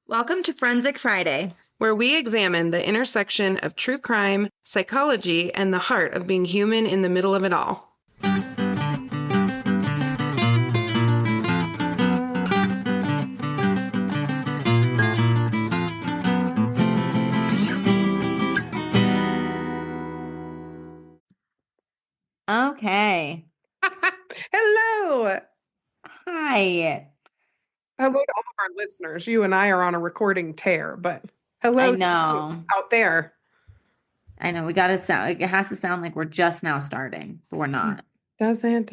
Welcome to Forensic Friday. Where we examine the intersection of true crime, psychology, and the heart of being human in the middle of it all. Okay. Hello. Hi. Hello to all of our listeners. You and I are on a recording tear, but I hello to you know. out there. I know. We got to sound, it has to sound like we're just now starting, but we're not. Doesn't.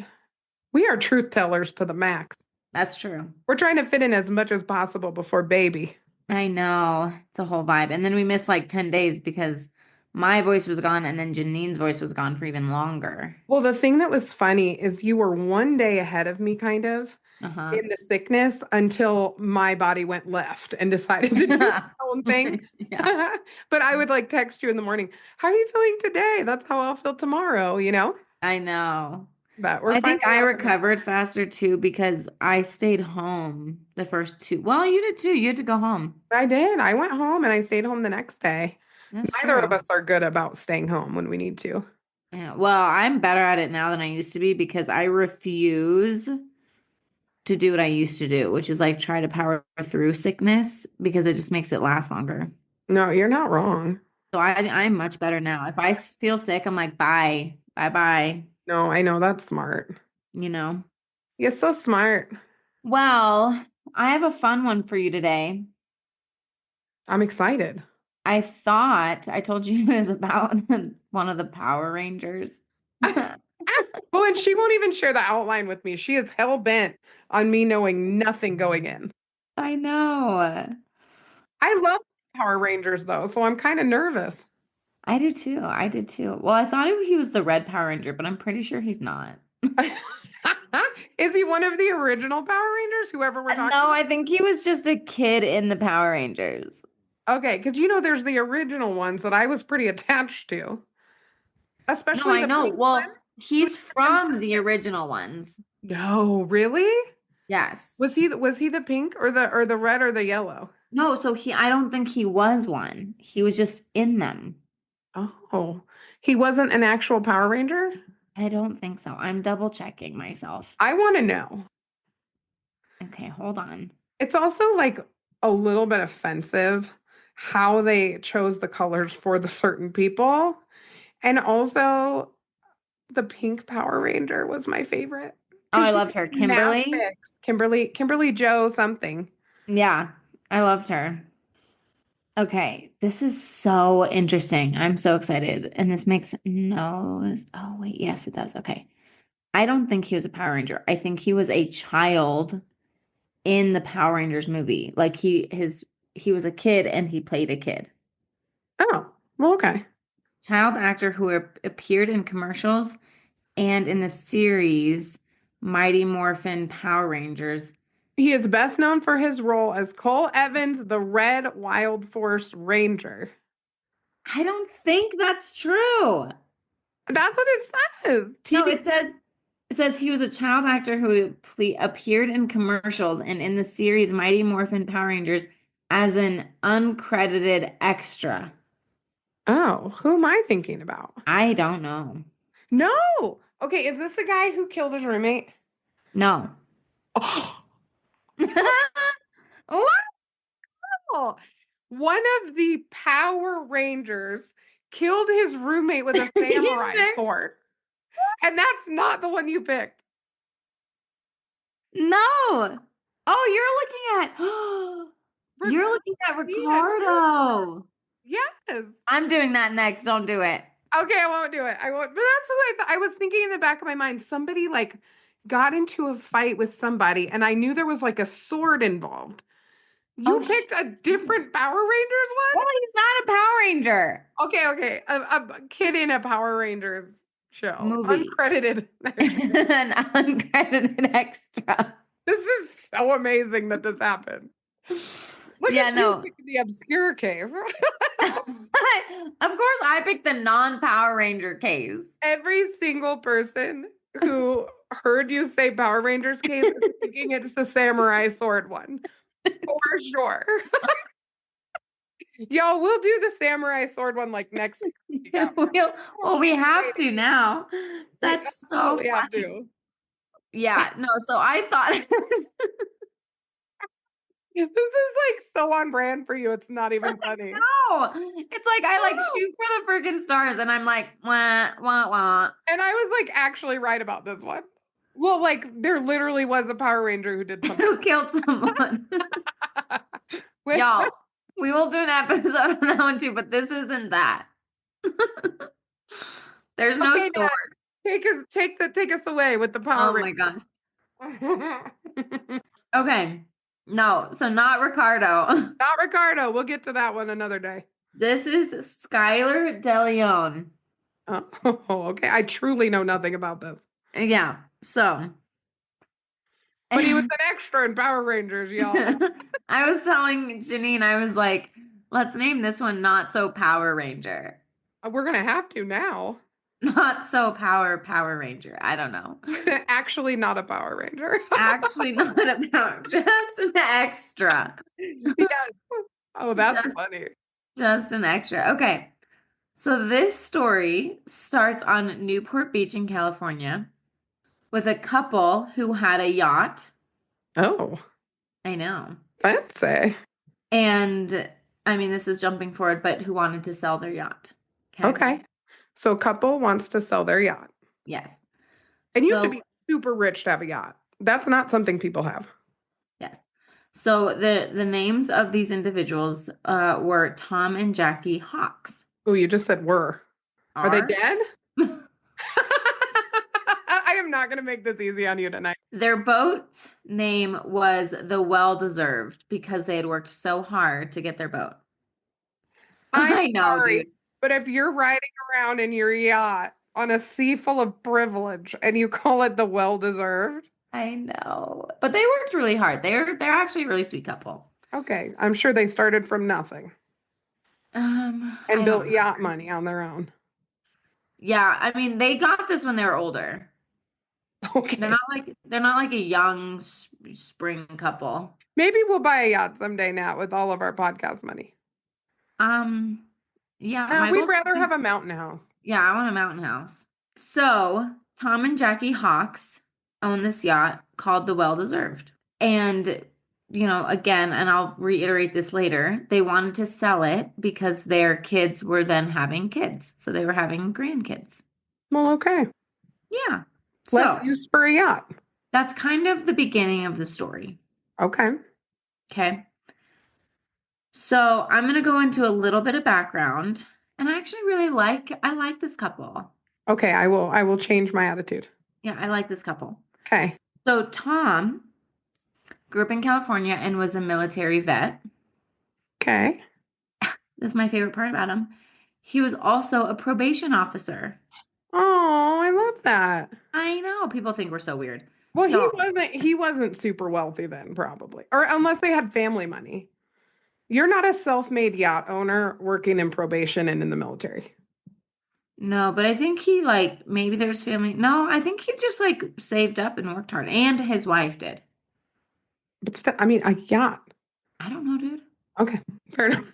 We are truth tellers to the max. That's true. We're trying to fit in as much as possible before baby. I know. It's a whole vibe. And then we missed like 10 days because my voice was gone and then Janine's voice was gone for even longer. Well, the thing that was funny is you were one day ahead of me, kind of, Uh-huh. in the sickness until my body went left and decided to do its own thing. Yeah. But I would like text you in the morning, how are you feeling today? That's how I'll feel tomorrow, I know. But we're I think finally I out of it. recovered faster too because I stayed home the first two. Well, you did too. You had to go home. I did. I went home and I stayed home the next day. That's Neither of true. us are good about staying home when we need to. Yeah, well, I'm better at it now than I used to be because I refuse to do what I used to do, which is like try to power through sickness because it just makes it last longer. No, you're not wrong. So I'm much better now. If I feel sick, I'm like, bye, bye, bye, No, I know that's smart. you know. You're so smart. Well, I have a fun one for you today. I'm excited. I thought I told you it was about one of the Power Rangers. Well, and she won't even share the outline with me. She is hell bent on me knowing nothing going in. I know. I love Power Rangers though, so I'm kind of nervous. I do too. I did too. Well, I thought he was the Red Power Ranger, but I'm pretty sure he's not. Is he one of the original Power Rangers? Whoever we're talking No, about? I think he was just a kid in the Power Rangers. Okay, because there's the original ones that I was pretty attached to, No, especially I the know. pink one. Well, he's from the original ones. No, really? Yes. Was he the pink or the red or the yellow? No, so I don't think he was one. He was just in them. Oh, he wasn't an actual Power Ranger? I don't think so. I'm double checking myself. I want to know. Okay, hold on. It's also like a little bit offensive how they chose the colors for the certain people. And also the pink Power Ranger was my favorite Oh, because I she loved was her. math Kimberly. fix. Kimberly Joe something. Yeah, I loved her. Okay, this is so interesting. I'm so excited. And this makes no. Oh, wait. Yes, it does. Okay. I don't think he was a Power Ranger. I think he was a child in the Power Rangers movie. Like he was a kid and he played a kid. Oh, well, okay. Child actor who appeared in commercials and in the series Mighty Morphin Power Rangers. He is best known for his role as Cole Evans, the Red Wild Force Ranger. I don't think that's true. That's what it says. No, TV. it says he was a child actor who appeared in commercials and in the series Mighty Morphin Power Rangers as an uncredited extra. Oh, who am I thinking about? I don't know. No. Okay, is this the guy who killed his roommate? No. Oh, What? one of the Power Rangers killed his roommate with a samurai sword. And that's not the one you picked. No. Oh, you're looking at Ricardo. Yes. I'm doing that next. Don't do it. Okay, I won't do it. I won't. But that's what I was thinking in the back of my mind. Somebody like got into a fight with somebody, and I knew there was like a sword involved. You Oh, picked a different Power Rangers well, he's not a Power Ranger one? Okay. A kid in a Power Rangers show. movie. Uncredited. An uncredited extra. This is so amazing that this happened. Look Yeah, at you no. picking the obscure case. Of course, I picked the non-Power Ranger case. Every single person who heard you say Power Rangers case is thinking it's the samurai sword one. For sure. Yo, we'll do the samurai sword one like next week. Yeah. Well, we have to now. We That's so absolutely have funny. to. Yeah, no, so I thought it was This is like so on brand for you. It's not even funny. no. It's like I like shoot for the freaking stars and I'm like, wah, wah, wah. And I was like actually right about this one. Well, like there literally was a Power Ranger who did something. Who killed someone? With- Y'all, we will do an episode on that one too, but this isn't that. There's no Okay, sword. Dad, take us away with the Power Oh my Ranger. gosh. Okay. No, so not Ricardo. Not Ricardo. We'll get to that one another day. This is Skylar Deleon. Oh, okay. I truly know nothing about this. Yeah. So But he was an extra in Power Rangers, y'all. I was telling Janine, I was like, let's name this one Not So Power Ranger. We're gonna have to now. Not So Power Ranger. I don't know. Actually, not a Power Ranger. Actually, not a power, just an extra. Yes. Oh, that's Just- funny. Just an extra. Okay. So this story starts on Newport Beach in California with a couple who had a yacht. Oh, I know. fancy. And I mean, this is jumping forward, but who wanted to sell their yacht. Okay. So a couple wants to sell their yacht. Yes. And you have to be super rich to have a yacht. That's not something people have. Yes. So the names of these individuals were Tom and Jackie Hawks. Oh, you just said were. Are they dead? I am not going to make this easy on you tonight. Their boat's name was the Well Deserved because they had worked so hard to get their boat. I know, sorry, dude. but if you're riding around in your yacht on a sea full of privilege and you call it the well-deserved. I know. But they worked really hard. They're actually a really sweet couple. Okay, I'm sure they started from nothing and I built don't yacht know. money on their own. Yeah, I mean, they got this when they were older. Okay. They're not like a young spring couple. Maybe we'll buy a yacht someday, Nat, with all of our podcast money. Yeah, No, we'd rather have a mountain house. Yeah, I want a mountain house. So Tom and Jackie Hawks own this yacht called the Well Deserved. And, you know, again, and I'll reiterate this later, they wanted to sell it because their kids were then having kids. So they were having grandkids. Well, okay. Yeah. Less So use for a yacht. that's kind of the beginning of the story. Okay. Okay. So I'm going to go into a little bit of background. And I actually really I like this couple. Okay, I will change my attitude. Yeah, I like this couple. Okay. So Tom grew up in California and was a military vet. Okay. This is my favorite part about him. He was also a probation officer. Oh, I love that. I know. People think we're so weird. Well, Y'all. he wasn't super wealthy then, probably. Or unless they had family money. You're not a self-made yacht owner working in probation and in the military. No, but I think he maybe there's family. No, I think he just saved up and worked hard. And his wife did. But I mean, a yacht. I don't know, dude. Okay, fair enough.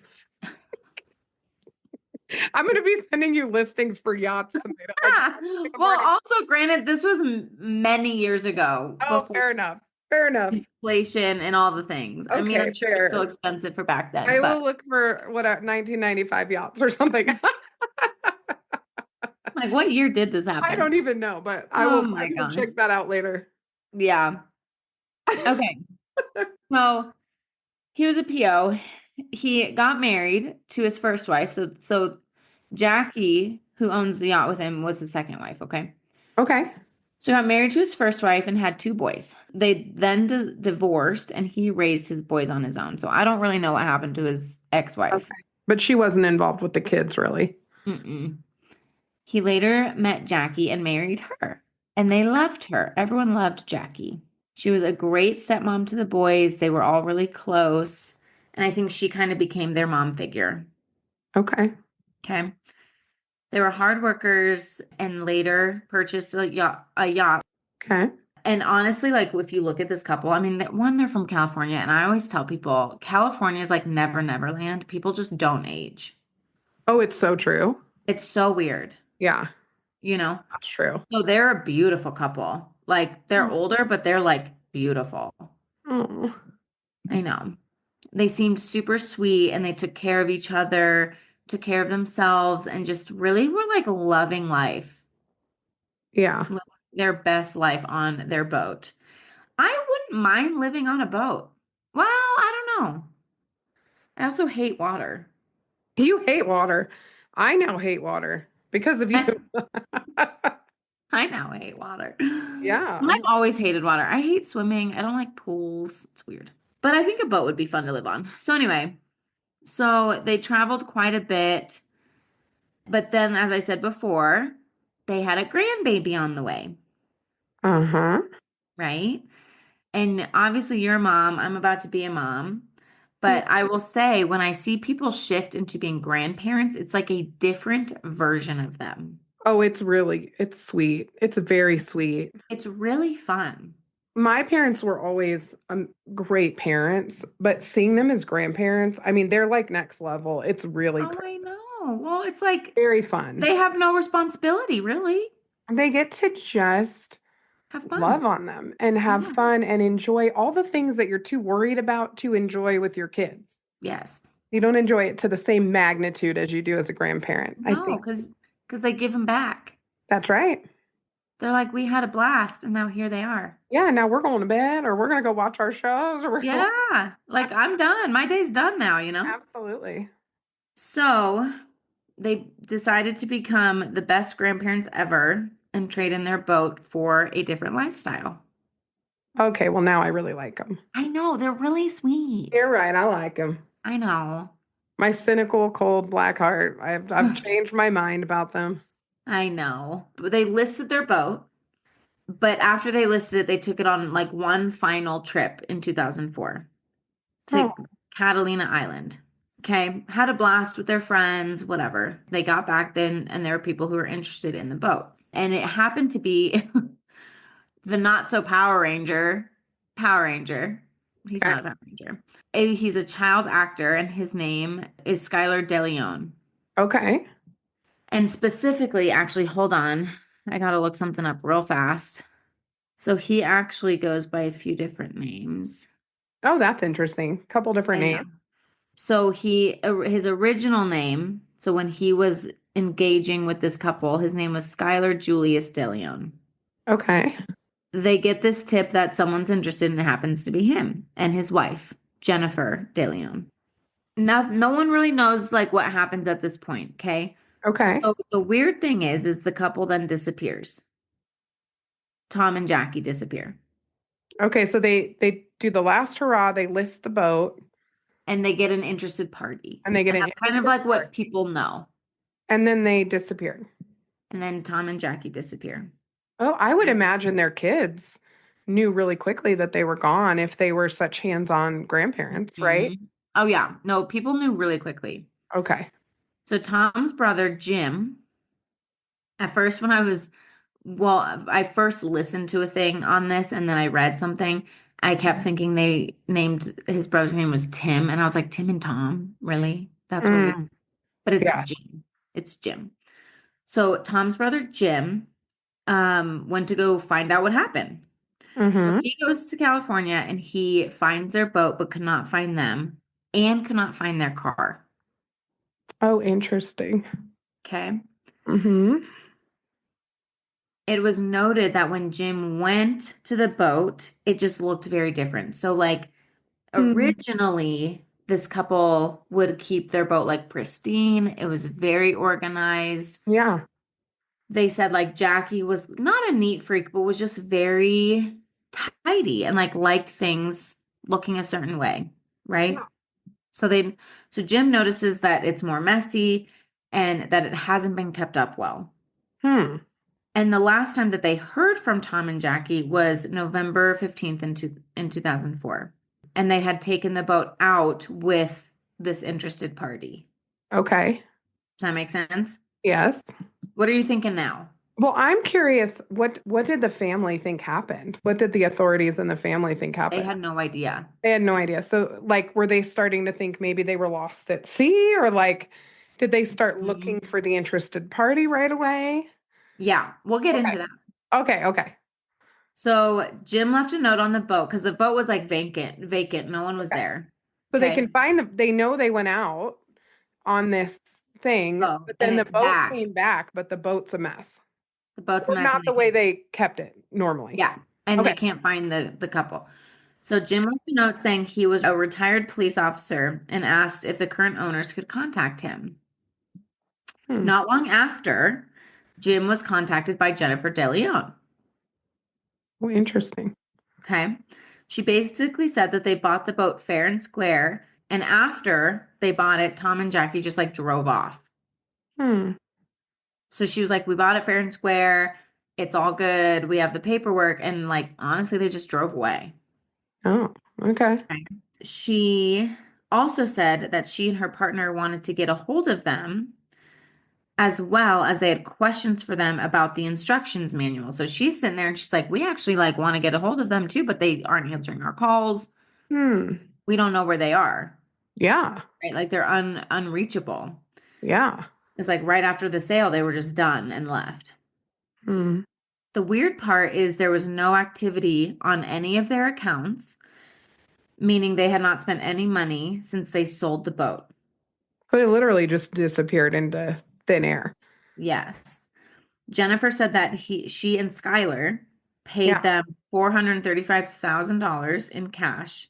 I'm going to be sending you listings for yachts tonight. Well, also, granted, this was many years ago. Oh, fair enough. Fair enough. Inflation and all the things. I mean, I'm sure it's still expensive for back then. I will look for 1995 yachts or something. Like, what year did this happen? I don't even know, but I will check that out later. Yeah. Okay. So he was a PO. He got married to his first wife. So Jackie, who owns the yacht with him, was the second wife. Okay. Okay. So he got married to his first wife and had two boys. They then divorced and he raised his boys on his own. So I don't really know what happened to his ex-wife. Okay. But she wasn't involved with the kids, really. Mm-mm. He later met Jackie and married her. And they loved her. Everyone loved Jackie. She was a great stepmom to the boys. They were all really close. And I think she kind of became their mom figure. Okay. Okay. They were hard workers and later purchased a yacht. Okay. And honestly, like if you look at this couple, I mean, they're from California, and I always tell people California is like never, never land. People just don't age. Oh, it's so true. It's so weird, Yeah, you know? that's true. So they're a beautiful couple. Like they're older, but they're like beautiful. Oh, I know. They seemed super sweet and they took care of each other, took care of themselves, and just really were like loving life, yeah. living their best life on their boat. I wouldn't mind living on a boat. Well, I don't know. I also hate water. You hate water. I now hate water because of you. I, I now hate water. Yeah. I've always hated water. I hate swimming. I don't like pools. It's weird. But I think a boat would be fun to live on. So anyway, so they traveled quite a bit. But then, as I said before, they had a grandbaby on the way, Uh-huh. right? And obviously, you're a mom. I'm about to be a mom. But I will say, when I see people shift into being grandparents, it's like a different version of them. Oh, it's sweet. It's very sweet. It's really fun. My parents were always great parents, but seeing them as grandparents, I mean, they're like next level. It's really Oh, I know. Well, it's like very fun. they have no responsibility, really. They get to just Have love fun. on them and have Yeah. fun and enjoy all the things that you're too worried about to enjoy with your kids. Yes. You don't enjoy it to the same magnitude as you do as a grandparent. I No, think because they give them back. that's right. They're like, we had a blast, and now here they are. Yeah, now we're going to bed or we're going to go watch our shows or we're going Yeah. Like I'm done. My day's done now, Absolutely. So they decided to become the best grandparents ever and trade in their boat for a different lifestyle. Okay, well now I really like them. I know, they're really sweet. You're right, I like them. I know. My cynical, cold, black heart. I've changed my mind about them. I know. But they listed their boat, but after they listed it, they took it on like one final trip in 2004 to Oh, Catalina Island. Okay, had a blast with their friends, whatever. They got back then, and there were people who were interested in the boat. And it happened to be the not so Power Ranger. Power Ranger. He's okay. not a Power Ranger. He's a child actor, and his name is Skylar Deleon. Okay. And specifically, actually, hold on. I got to look something up real fast. So he actually goes by a few different names. Oh, that's interesting. Couple different I know. names. So his original name, so when he was engaging with this couple, his name was Skylar Julius DeLeon. Okay. They get this tip that someone's interested and it happens to be him and his wife, Jennifer DeLeon. No one really knows like what happens at this point, okay? Okay. So the weird thing is the couple then disappears. Tom and Jackie disappear. Okay, so they do the last hurrah, they list the boat, And they get an interested party. and they get And an that's kind of interested like what party, people know. and then they disappeared. And then Tom and Jackie disappear. Oh, I would imagine their kids knew really quickly that they were gone if they were such hands-on grandparents, right? Mhm. Oh, yeah. No, people knew really quickly. Okay. So Tom's brother, Jim, at first I first listened to a thing on this and then I read something. I kept thinking they named his brother's name was Tim. And I was like, Tim and Tom? Really? That's what it is. Mm, But it's yeah. Jim. It's Jim. So Tom's brother, Jim, went to go find out what happened. So Mm-hmm. he goes to California and he finds their boat, but could not find them and could not find their car. Oh, interesting. Okay. Mm-hmm. It was noted that when Jim went to the boat, it just looked very different. So, like, Mm, originally, this couple would keep their boat like pristine. It was very organized. yeah. They said, like, Jackie was not a neat freak, but was just very tidy and like liked things looking a certain way, Yeah. right? So Jim notices that it's more messy and that it hasn't been kept up well. Hmm. And the last time that they heard from Tom and Jackie was November 15th in 2004. And they had taken the boat out with this interested party. Okay. Does that make sense? Yes. What are you thinking now? Well, I'm curious, what did the family think happened? What did the authorities and the family think They happened? had no idea. They had no idea. So, like, were they starting to think maybe they were lost at sea, or like, did they start looking Mhm. for the interested party right away? Yeah, we'll get Okay. into that. Okay, okay, So Jim left a note on the boat because the boat was like vacant. No one was okay. there. So they can Okay. find they know they went out on this thing, Oh, but and then the it's boat back. came back, but the boat's a mess. The boat's a Or mess not and the they way can't. they kept it normally. Yeah. And Okay. they can't find the couple. So Jim left a note saying he was a retired police officer and asked if the current owners could contact him. Hmm. Not long after, Jim was contacted by Jennifer DeLeon. Well, interesting. Okay. She basically said that they bought the boat fair and square. And after they bought it, Tom and Jackie just like drove off. Hmm. So she was like, we bought it fair and square. It's all good. We have the paperwork. And like, honestly, they just drove away. Oh, okay. Okay. She also said that she and her partner wanted to get a hold of them as well as they had questions for them about the instructions manual. So she's sitting there and she's like, we actually like want to get a hold of them too, but they aren't answering our calls. Hmm. We don't know where they are, Yeah. right? Like they're unreachable. Yeah. It's like right after the sale, they were just done and left. Hmm. The weird part is there was no activity on any of their accounts, meaning they had not spent any money since they sold the boat. So they literally just disappeared into thin air. Yes. Jennifer said that she and Skylar paid Yeah. them $435,000 in cash.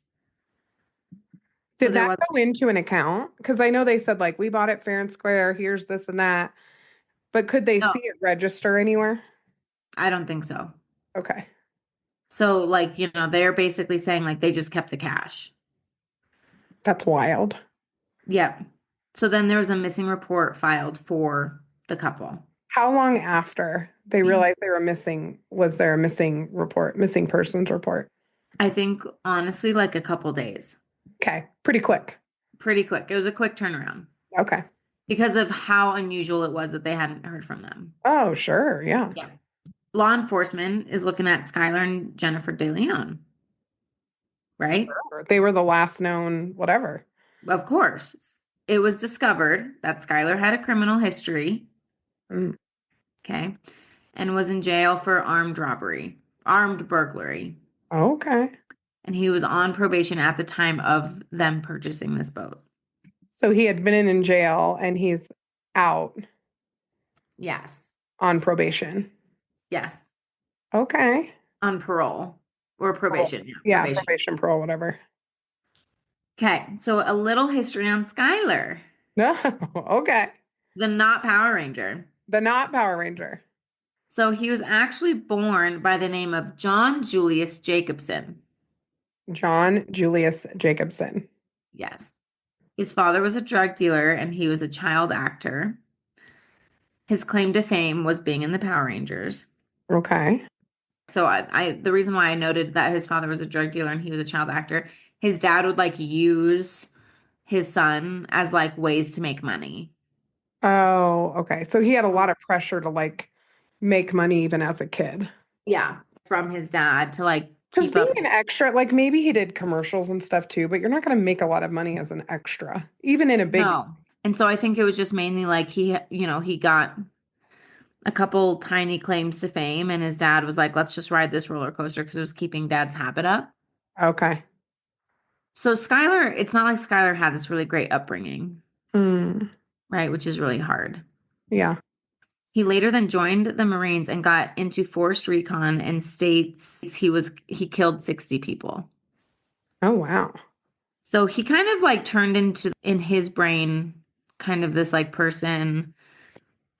So Did there that was go into an account? Because I know they said like we bought it fair and square, here's this and that. But could they no, see it register anywhere? I don't think so. Okay. So like, they're basically saying like they just kept the cash. That's wild. Yep. So then there was a missing report filed for the couple. How long after they realized they were missing was there a missing report, missing persons report? I think honestly, like a couple days. Okay. Pretty quick. Pretty quick. It was a quick turnaround Okay. because of how unusual it was that they hadn't heard from them. Oh, sure. Yeah. Yeah. Law enforcement is looking at Skylar and Jennifer DeLeon, right? Sure. They were the last known whatever. Of course. It was discovered that Skylar had a criminal history, Mm. okay, and was in jail for armed burglary. Okay. And he was on probation at the time of them purchasing this boat. So he had been in jail and he's out Yes. on probation. Yes. Okay. On parole or Parole. probation. Yeah, Yeah, probation. probation, parole, whatever. Okay. So a little history on Skylar, No. Okay. the not Power Ranger. The not Power Ranger. So he was actually born by the name of John Julius Jacobson. John Julius Jacobson. Yes. His father was a drug dealer and he was a child actor. His claim to fame was being in the Power Rangers. Okay. So the reason why I noted that his father was a drug dealer and he was a child actor, his dad would like use his son as like ways to make money. Oh, okay. So he had a lot of pressure to like make money even as a kid. Yeah, from his dad to like Because keep up. being an extra, like maybe he did commercials and stuff too, but you're not going to make a lot of money as an extra, even in a big. No. And so I think it was just mainly like he got a couple tiny claims to fame and his dad was like, let's just ride this roller coaster because it was keeping dad's habit up. Okay. So Skylar, it's not like Skylar had this really great upbringing, Mm, right? Which is really hard. yeah. He later then joined the Marines and got into forced recon and states he killed 60 people. Oh, wow. So he kind of like turned into in his brain kind of this like person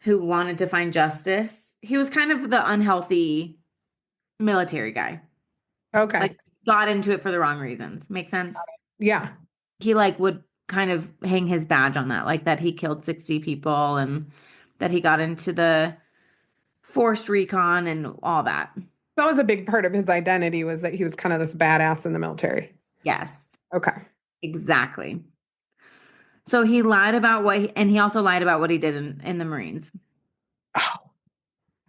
who wanted to find justice. He was kind of the unhealthy military guy. Okay. Like got into it for the wrong reasons. Make sense? Yeah. He like would kind of hang his badge on that, like that he killed 60 people and that he got into the forced recon and all that. That was a big part of his identity was that he was kind of this badass in the military. Yes, Okay. exactly. So he lied about and he also lied about what he did in the Marines. Oh,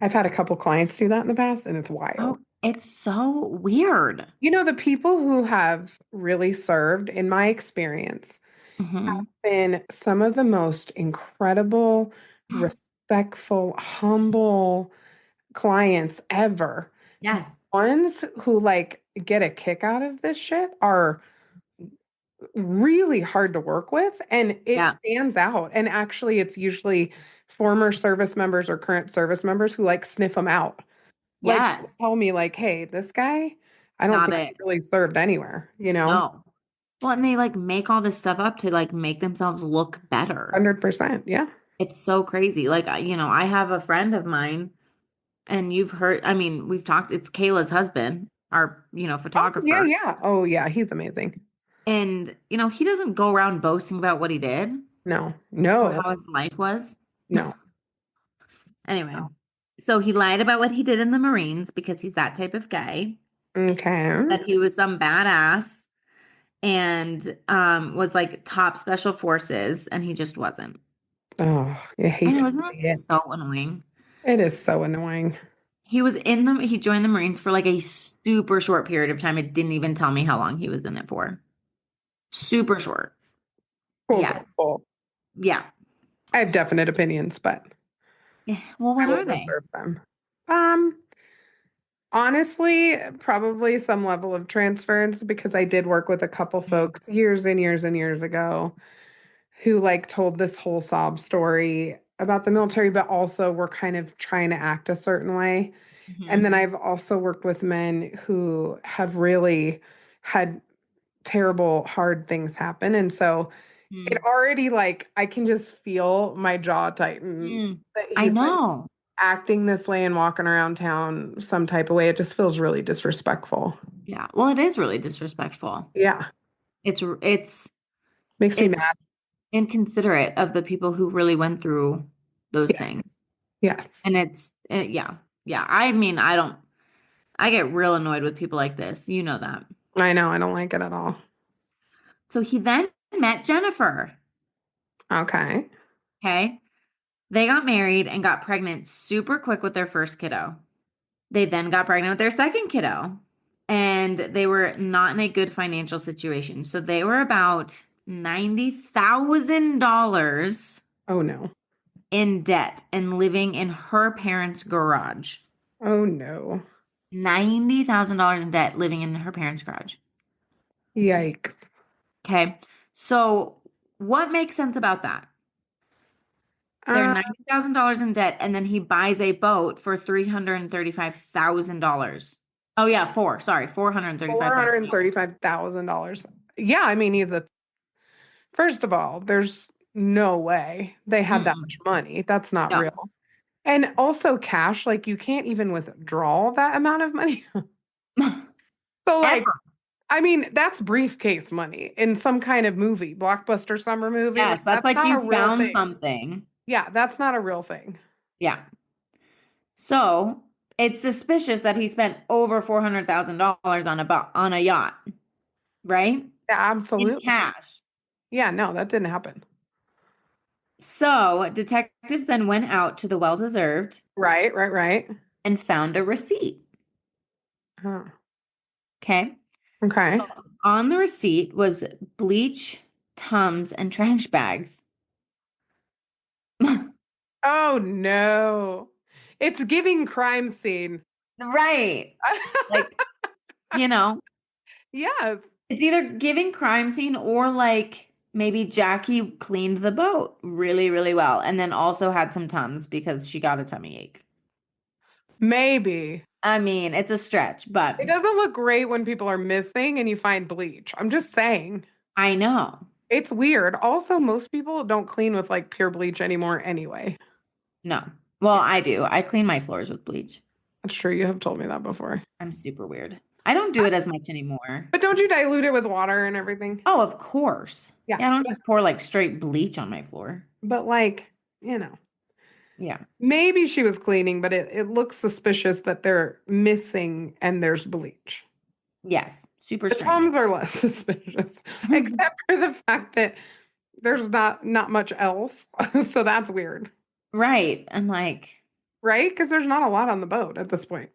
I've had a couple clients do that in the past, and it's wild. Oh, it's so weird. You know, the people who have really served, in my experience, Hmm. been some of the most incredible, Yes. respectful, humble clients ever. The Yes. ones who like get a kick out of this shit are really hard to work with, and it Yeah. stands out. And actually, it's usually former service members or current service members who like sniff them out. Like Yes. tell me like, "Hey, this guy, I don't Not think it. he really served anywhere," you know? No. Well, and they like make all this stuff up to like make themselves look better. 100%. Yeah. It's so crazy. Like, I have a friend of mine, and you've heard, I mean, we've talked, it's Kayla's husband, our, Oh, yeah, photographer. yeah. Oh, yeah, he's amazing. And, he doesn't go around boasting about what he did No. or No. how his life was. No. Anyway, so he lied about what he did in the Marines because he's that type of guy, Okay. that he was some badass and was like top special forces, and he just wasn't. Oh, I I hate know, to isn't see that it. so annoying? It is so annoying. He joined the Marines for like a super short period of time. It didn't even tell me how long he was in it for. Super short. Cool, cool, Yes. cool. Yeah. I have definite opinions, but Yeah. Well, I what will are they? reserve them. Um, Honestly, probably some level of transference because I did work with a couple folks years and years and years ago who like told this whole sob story about the military, but also were kind of trying to act a certain way. And Hmm. then I've also worked with men who have really had terrible, hard things happen. And so it Mm. already like I can just feel my jaw tighten Mm. that I he's like know. acting this way and walking around town some type of way. It just feels really disrespectful. Yeah. Well, it is really disrespectful. Yeah. It's Makes me it's mad. inconsiderate of the people who really went through those Yes. things. Yes. And yeah. Yeah. I mean, I get real annoyed with people like this. You know that. I know. I don't like it at all. So he then met Jennifer. Okay. Okay. They got married and got pregnant super quick with their first kiddo. They then got pregnant with their second kiddo, and they were not in a good financial situation. So they were about $90,000 Oh no. in debt and living in her parents' garage. Oh no. $90,000 in debt living in her parents' garage. Yikes. Okay. So what makes sense about that? They're Uh, $90,000 in debt, and then he buys a boat for $335,000. Oh yeah, $435,000. $435,000. Yeah, I mean, first of all, there's no way they had that Mm-mm. much money. That's not No. real. And also cash, like you can't even withdraw that amount of money. So like, Ever. I mean, that's briefcase money in some kind of movie, blockbuster summer movie. Like Yes, that's that's like not you a real found thing. something. Yeah, that's not a real thing. Yeah. So it's suspicious that he spent over $400,000 on a yacht, right? Yeah, In absolutely. cash. Yeah, no, that didn't happen. So detectives then went out to the well-deserved Right, right, right. and found a receipt. Huh. Okay. Okay. On the receipt was bleach, Tums, and trash bags. Oh no. It's giving crime scene. Right. Like, you know, Yes. it's either giving crime scene or like maybe Jackie cleaned the boat really, really well and then also had some Tums because she got a tummy ache. Maybe. I mean, it's a stretch, but It doesn't look great when people are missing and you find bleach. I'm just saying. I know. It's weird. Also, most people don't clean with like pure bleach anymore anyway. No. Well, Yeah, I do. I clean my floors with bleach. that's true. You have told me that before. I'm super weird. I don't do it as much anymore. But don't you dilute it with water and everything? Oh, of course. Yeah. Yeah, I don't just pour like straight bleach on my floor. But like, Yeah. maybe she was cleaning, but it looks suspicious that they're missing and there's bleach. Yes. Super The strange. Toms are less suspicious, except for the fact that there's not much else. So that's weird. Right. I'm like, Right? Because there's not a lot on the boat at this point.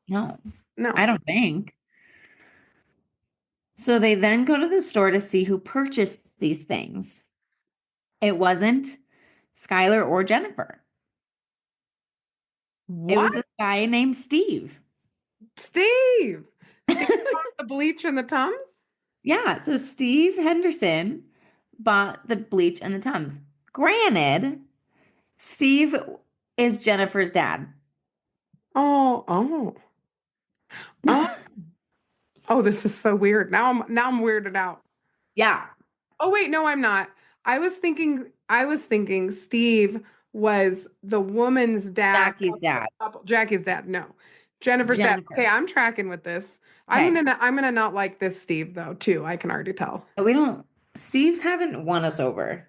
No, I No. don't think. So they then go to the store to see who purchased these things. It wasn't Skylar or Jennifer. It What? was this guy named Steve. Steve! Steve bought the bleach and the Tums? Yeah, so Steve Henderson bought the bleach and the Tums. Granted, Steve is Jennifer's dad. Oh, oh, oh, oh, this is so weird. Now I'm weirded out. Yeah, Oh wait, no, I'm not. I was thinking Steve was the woman's dad. Jackie's dad. Jackie's dad. No. Jennifer's dad. Okay, Jennifer. I'm tracking with this. Okay. I'm gonna not like this Steve though, too. I can already tell. But we don't, Steve's haven't won us over,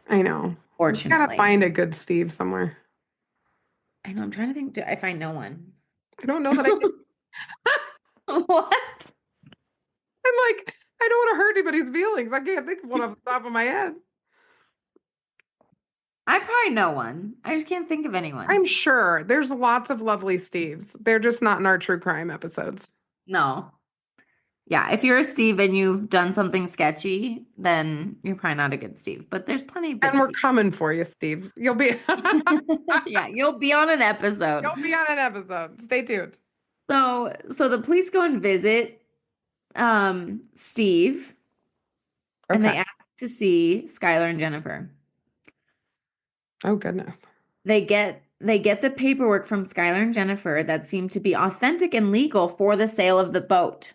I know. We gotta fortunately. find a good Steve somewhere. I know, I'm trying to think. I find no one. I don't know that I can. What? I'm like, I don't want to hurt anybody's feelings. I can't think of one off the top of my head. I probably know one. I just can't think of anyone. I'm sure there's lots of lovely Steves. They're just not in our true crime episodes. No. Yeah, if you're a Steve and you've done something sketchy, then you're probably not a good Steve. But there's plenty of good And we're Steve. coming for you, Steve. You'll be Yeah, you'll be on an episode. you'll be on an episode. Stay tuned. So the police go and visit Steve and they Okay. ask to see Skylar and Jennifer. Oh goodness. They get the paperwork from Skylar and Jennifer that seemed to be authentic and legal for the sale of the boat.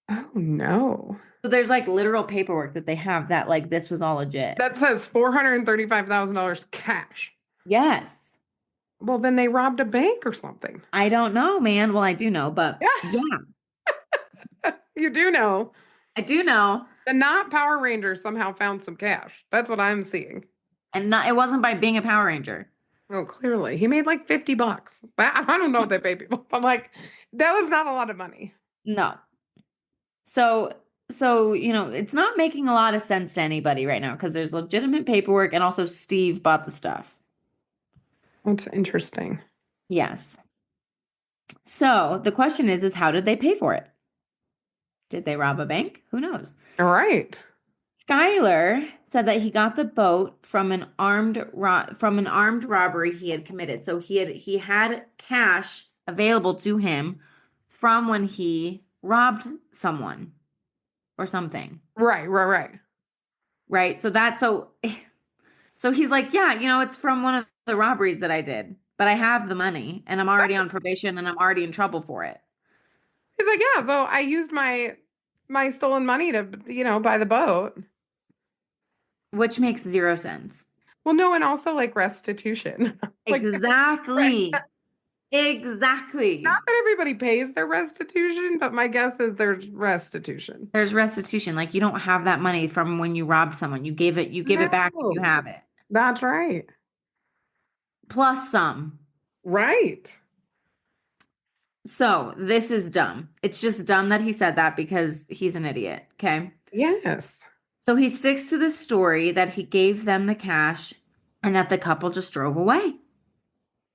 Oh no. So there's like literal paperwork that they have that like this was all legit. That says $435,000 cash. Yes. Well, then they robbed a bank or something. I don't know, man. Well, I do know, but Yeah, yeah, you do know. I do know. The not Power Rangers somehow found some cash. That's what I'm seeing. And not, it wasn't by being a Power Ranger. Oh, clearly. He made like $50. I don't know what they pay people, but like that was not a lot of money. No. So, it's not making a lot of sense to anybody right now because there's legitimate paperwork and also Steve bought the stuff. That's interesting. Yes. So the question is how did they pay for it? Did they rob a bank? Who knows? All right. Skylar said that he got the boat from an armed robbery he had committed. So he had cash available to him from when he robbed someone or something. Right. Right? So he's like, yeah, it's from one of the robberies that I did, but I have the money and I'm already on probation and I'm already in trouble for it. He's like, yeah, so I used my stolen money to, buy the boat. Which makes zero sense. Well, no, and also like restitution. Like, Exactly. Exactly. not that everybody pays their restitution, but my guess is there's restitution. There's restitution. Like you don't have that money from when you robbed someone. You give it back when you No, have it. that's right. Plus some. Right. So this is dumb. It's just dumb that he said that because he's an idiot. Okay. Yes. So he sticks to the story that he gave them the cash and that the couple just drove away.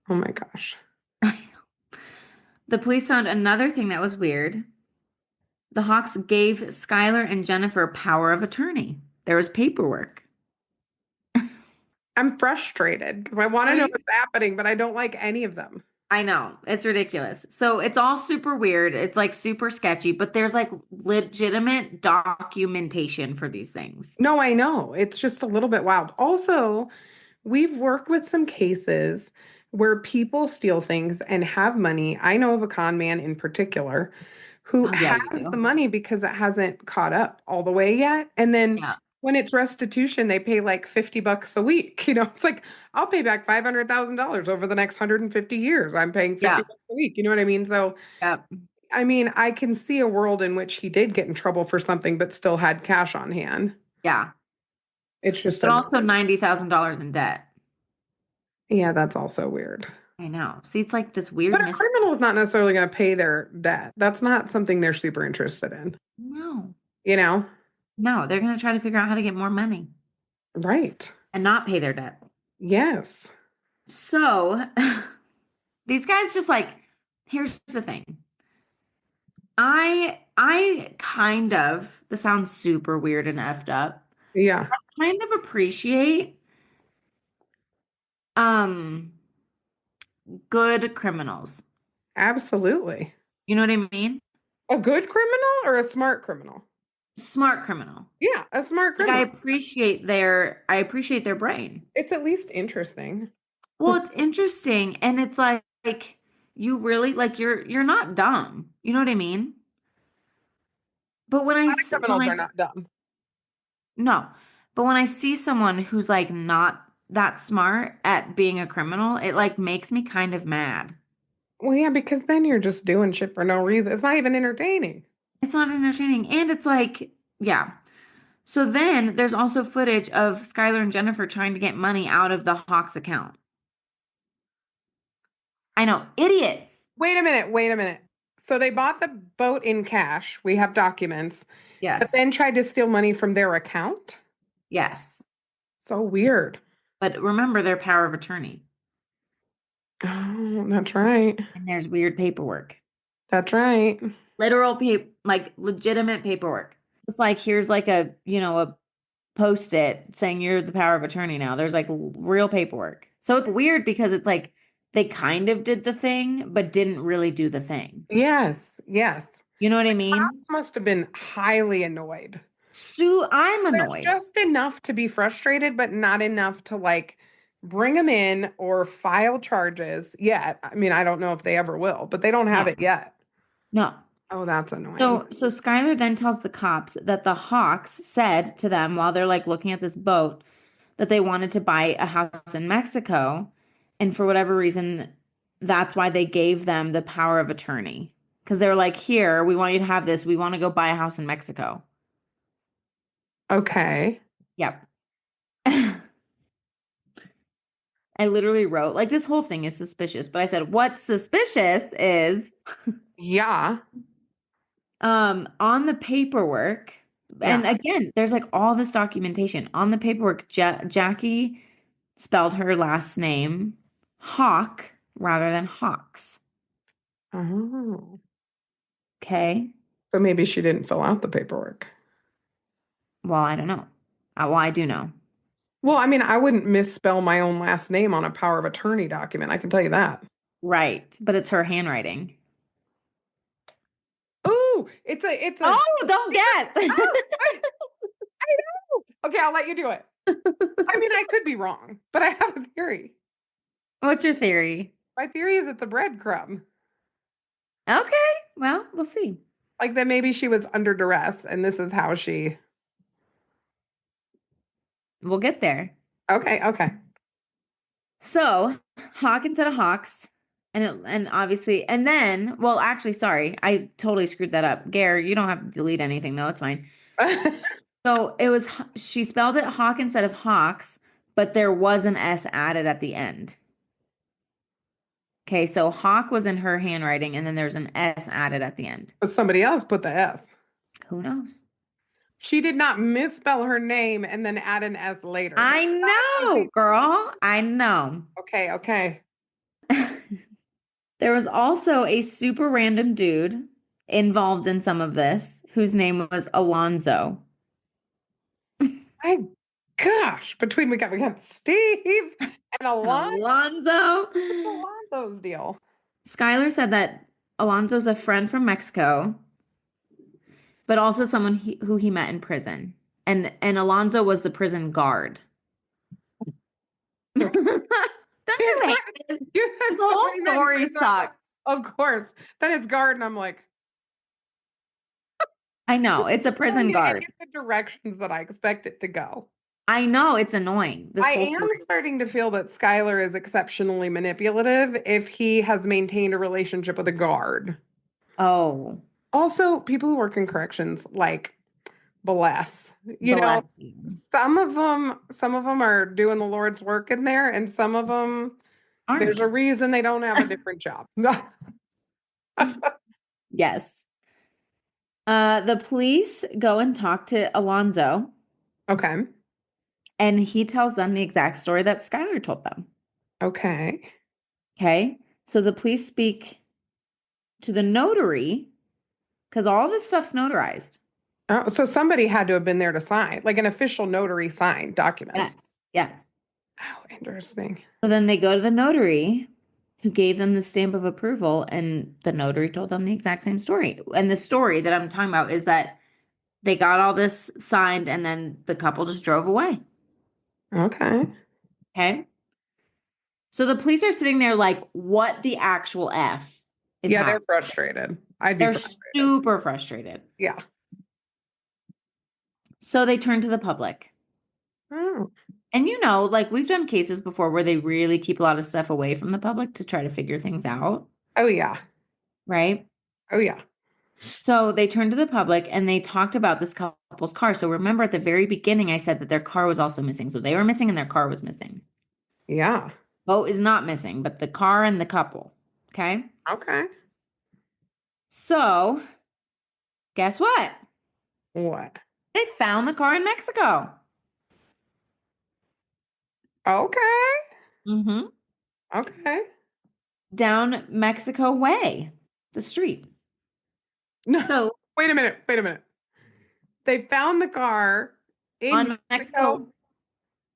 Oh my gosh. I know. The police found another thing that was weird. The Hawks gave Skylar and Jennifer power of attorney. There was paperwork. I'm frustrated because I want to Are know you? what's happening, but I don't like any of them. I know. It's ridiculous. So it's all super weird. It's like super sketchy, but there's like legitimate documentation for these things. No, I know. It's just a little bit wild. Also, we've worked with some cases where people steal things and have money. I know of a con man in particular who Oh, yeah, you has do. the money because it hasn't caught up all the way yet. And then Yeah. when it's restitution, they pay like $50 a week. It's like, I'll pay back $500,000 over the next 150 years. I'm paying $50 Yeah. a week. You know what I mean? So, Yep. I mean, I can see a world in which he did get in trouble for something, but still had cash on hand. Yeah. It's just, But also $90,000 in debt. yeah, that's also weird. I know. See, it's like this weird But a mystery. criminal is not necessarily going to pay their debt. That's not something they're super interested in, No. you know? No, they're going to try to figure out how to get more money Right. and not pay their debt. Yes. So these guys just like, here's the thing. I kind of, this sounds super weird and effed up, Yeah, kind of appreciate um good criminals. absolutely. You know what I mean? A good criminal or a smart criminal? Smart criminal. Yeah, a smart Like criminal. I appreciate their brain. It's at least interesting. Well, it's interesting and it's like you really like you're not dumb. You know what I mean? But when Criminals I are not dumb. no, but when I see someone who's like not that smart at being a criminal, it like makes me kind of mad. Well, yeah, because then you're just doing shit for no reason. It's not even entertaining. It's not entertaining and it's like yeah. So then there's also footage of Skylar and Jennifer trying to get money out of the Hawks account. I know, idiots. Wait a minute, wait a minute. So they bought the boat in cash. We have documents, but Yes. then tried to steal money from their account? Yes. So weird. But remember their power of attorney. Oh, that's right. And there's weird paperwork. That's right. Literal like legitimate paperwork. It's like here's like a post-it saying you're the power of attorney now. There's like real paperwork. So it's weird because it's like they kind of did the thing, but didn't really do the thing. Yes, yes. You know what I mean? Cops must have been highly annoyed. Sue, I'm There's annoyed. just enough to be frustrated, but not enough to like bring them in or file charges yet. I mean, I don't know if they ever will, but they don't have No, it yet. no. Oh, that's annoying. So Skylar then tells the cops that the Hawks said to them while they're like looking at this boat that they wanted to buy a house in Mexico. And for whatever reason, that's why they gave them the power of attorney. Because they were like, here, we want you to have this. We want to go buy a house in Mexico. Okay. Yep. I literally wrote, like, this whole thing is suspicious. But I said, what's suspicious is Yeah. on the paperwork. And Yeah. again, there's like all this documentation on the paperwork. Jackie spelled her last name Hawk rather than Hawks. Oh. Okay. So maybe she didn't fill out the paperwork. Well, I don't know. Well, I do know. Well, I mean, I wouldn't misspell my own last name on a power of attorney document. I can tell you that. Right. But it's her handwriting. Ooh, it's a Oh, don't guess. oh, I know. Okay, I'll let you do it. I mean, I could be wrong, but I have a theory. What's your theory? My theory is it's a breadcrumb. Okay. Well, we'll see. Like that maybe she was under duress and this is how she. We'll get there. Okay, okay. So, Hawk instead of Hawks. And obviously, and then, well, actually, sorry, I totally screwed that up. Gare, you don't have to delete anything though, it's fine. So it was, she spelled it Hawk instead of Hawks, but there was an S added at the end. Okay, so Hawk was in her handwriting, and then there's an S added at the end. Somebody else put the S. Who knows? She did not misspell her name and then add an S later. I know, girl. I know. Okay, okay. There was also a super random dude involved in some of this whose name was Alonzo. My gosh, between we got Steve and Alonzo. Alonzo. What's Alonzo's deal? Skylar said that Alonzo's a friend from Mexico, but also someone who he met in prison. And Alonzo was the prison guard. Don't you hate this? This whole story sucks. Of course. Then it's guard, and I'm like, I know. It's a prison guard. any of the directions that I expect it to go. I know. It's annoying. This I whole am story. starting to feel that Skylar is exceptionally manipulative if he has maintained a relationship with a guard. Oh, Also, people who work in corrections, like, bless. bless you. Some of them are doing the Lord's work in there, and some of them, there's Aren't. a reason they don't have a different job. Yes. The police go and talk to Alonzo, Okay. and he tells them the exact story that Skylar told them. Okay. Okay. So the police speak to the notary because all this stuff's notarized. Oh, so somebody had to have been there to sign, like an official notary signed documents. Yes. Yes. Oh, interesting. So then they go to the notary who gave them the stamp of approval, and the notary told them the exact same story. And the story that I'm talking about is that they got all this signed and then the couple just drove away. Okay. Okay. So the police are sitting there like, what the actual F is Yeah, they're happening? frustrated. I'd be They're frustrated. super frustrated. Yeah. So they turn to the public. Oh, And like we've done cases before where they really keep a lot of stuff away from the public to try to figure things out, oh yeah. right? Oh yeah. So they turned to the public and they talked about this couple's car. So remember at the very beginning, I said that their car was also missing. So they were missing and their car was missing. Yeah. Boat is not missing, but the car and the couple. Okay. Okay. So guess what? What? They found the car in Mexico. Okay. Mm-hmm. Okay. Down Mexico Way, the street. No, So wait a minute. Wait a minute. They found the car in on Mexico,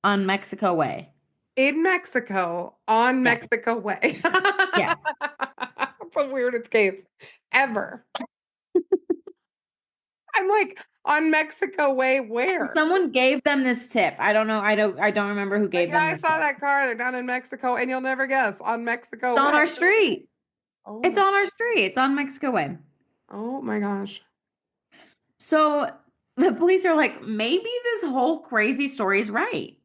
Mexico Way. On Yes. Mexico Way. Yes. That's the weirdest case ever. I'm like, on Mexico Way, where? Someone gave them this tip. I don't know. I don't remember who Like, gave yeah, them I this saw tip. that car. They're down in Mexico, and you'll never guess on Mexico It's on Way. our street. Oh It's my, on our street. It's on Mexico Way. oh my gosh. So the police are like, maybe this whole crazy story is right.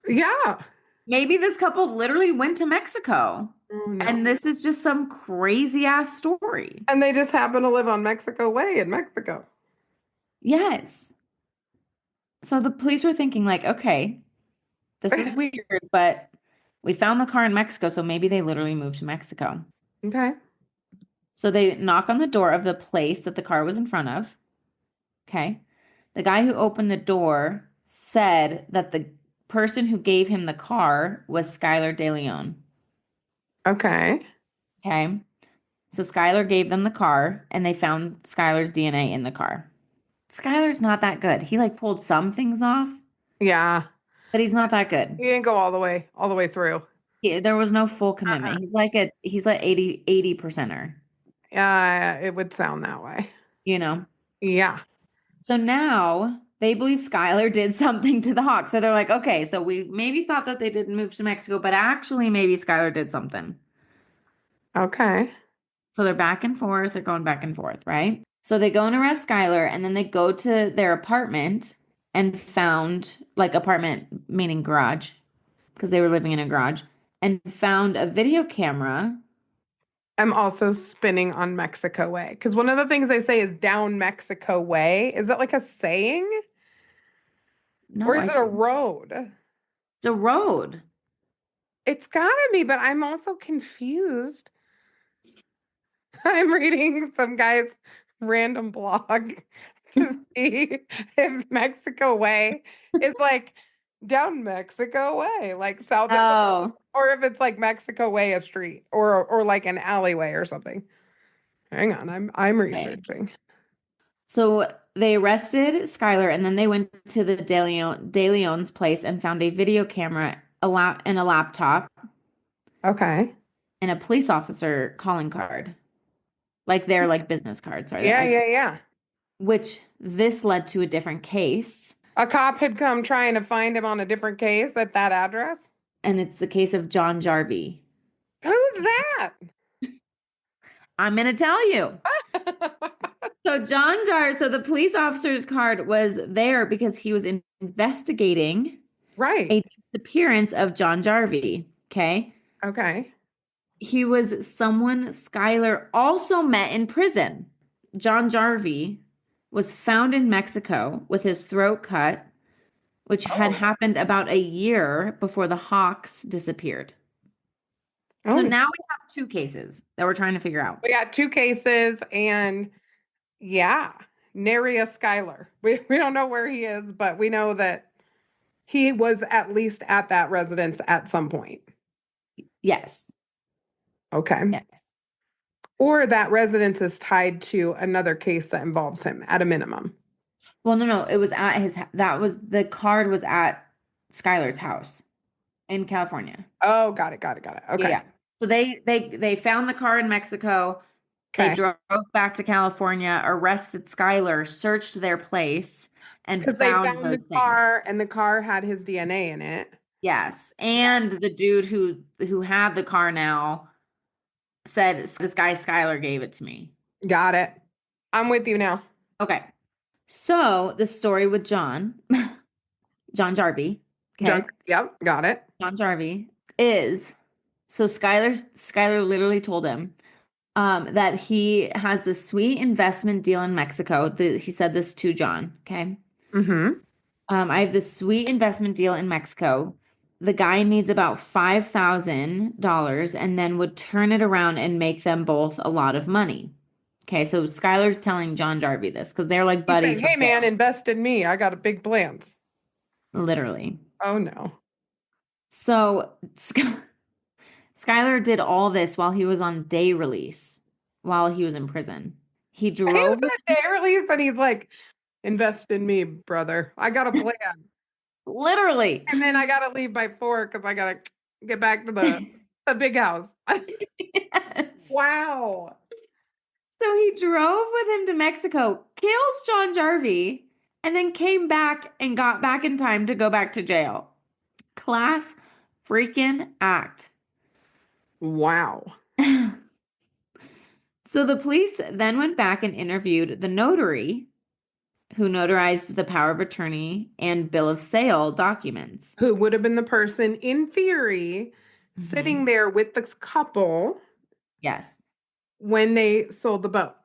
Yeah. Maybe this couple literally went to Mexico Oh no. and this is just some crazy ass story. And they just happen to live on Mexico Way in Mexico. Yes. So the police were thinking, like, okay, this is weird, but we found the car in Mexico, so maybe they literally moved to Mexico. Okay. So they knock on the door of the place that the car was in front of. Okay. The guy who opened the door said that the person who gave him the car was Skylar Deleon. Okay. Okay. So Skylar gave them the car and they found Skylar's DNA in the car. Skylar's not that good. He like pulled some things off, Yeah. but he's not that good. He didn't go all the way through. There was no full Uh-uh. commitment. He's like 80 percenter, Yeah, it would sound that way. you know. Yeah. So now they believe Skylar did something to the Hawks. So they're like, okay, so we maybe thought that they didn't move to Mexico, but actually maybe Skylar did something. Okay. So they're back and forth, they're going back and forth, right? So they go and arrest Skylar and then they go to their apartment and found like apartment meaning garage because they were living in a garage and found a video camera. I'm also spinning on Mexico Way because one of the things they say is down Mexico Way. Is that like a saying or No, is it a road? it's a road. It's gotta be, but I'm also confused. I'm reading some guy's random blog to see if Mexico Way is like down Mexico Way, like south, Oh, or if it's like Mexico Way, a street, or like an alleyway or something. Hang on, I'm okay. researching. So they arrested Skylar and then they went to the DeLeon's place and found a video camera, and a laptop Okay. and a police officer calling card. Like their like business cards are Yeah, there. yeah, yeah. Which this led to a different case. A cop had come trying to find him on a different case at that address. And it's the case of John Jarvie. Who's that? I'm going to tell you. So so the police officer's card was there because he was investigating Right. a disappearance of John Jarvie. Okay. Okay. He was someone Skylar also met in prison. John Jarvie was found in Mexico with his throat cut, which had Oh. happened about a year before the Hawks disappeared. So Oh, now we have two cases that we're trying to figure out. we got two cases and yeah, nary a Skylar. We don't know where he is, but we know that he was at least at that residence at some point. Yes. Okay. Yes. Or that residence is tied to another case that involves him at a minimum. Well, no, no, it was at that was the card was at Skylar's house in California. Oh, got it, got it, got it. Yeah, Okay. yeah. So they found the car in Mexico. They Okay. drove back to California, arrested Skylar, searched their place, and Because they found found the those things. car and the car had his DNA in it. Yes. Yeah. And the dude who had the car now said this guy Skylar gave it to me. Got it. I'm with you now. Okay. So the story with John, John Jarvie, okay? Junk. Yep. Got it. John Jarvie is so Skylar literally told him that he has this sweet investment deal in Mexico. He said this to John, okay? Mm-hmm. I have this sweet investment deal in Mexico. The guy needs about $5,000 and then would turn it around and make them both a lot of money. Okay, so Skylar's telling John Jarvie this because they're like He's buddies saying, from hey, man, jail, invest in me. I got a big plans. literally. Oh, no. So Skylar did all this while he was on day release, while he was in prison. He He was drove with, at a day release and he's like, invest in me, brother. I got a plan. literally. And then I got to leave by 4 because I got to get back to the big house. Yes. Wow. So he drove with him to Mexico, kills John Jarvie, and then came back and got back in time to go back to jail. Class freaking act. Wow. So the police then went back and interviewed the notary who notarized the power of attorney and bill of sale documents. Who would have been the person in theory Mhm. sitting there with the couple Yes. when they sold the boat?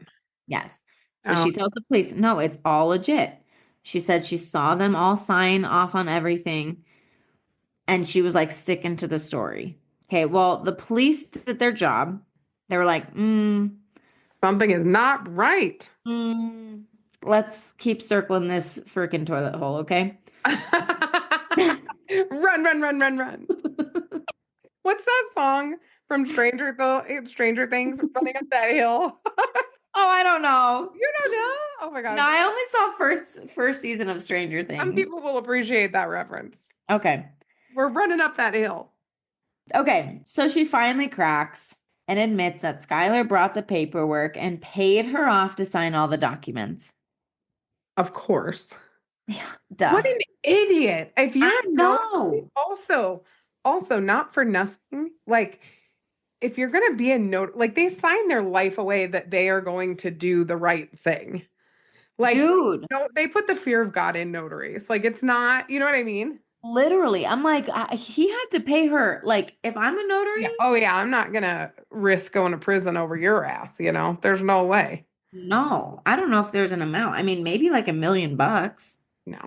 Yes. So Oh, she tells the police, no, it's all legit. She said she saw them all sign off on everything and she was like sticking to the story. Okay, well, the police did their job. They were like, something is not right. mm, let's keep circling this freaking toilet hole, okay? Run, run, run, run, run. What's that song from Stranger Things, running up that hill? Oh, I don't know. You don't know? Oh my No, gosh. I only saw first season of Stranger Some Things. people will appreciate that reference. Okay. We're running up that hill. Okay. So she finally cracks and admits that Skylar brought the paperwork and paid her off to sign all the documents. Of course. Yeah, duh. What an idiot. If you're I a notary, know. also not for nothing, like if you're going to be a note, like they sign their life away that they are going to do the right thing. Like, Dude, no, they put the fear of God in notaries. Like it's not, you know what I mean? literally. I'm like, he had to pay her. Like, if I'm a Yeah. notary, Oh yeah, I'm not going to risk going to prison over your ass, you know? There's no way. no, I don't know if there's an amount. I mean, maybe like $1 million, No.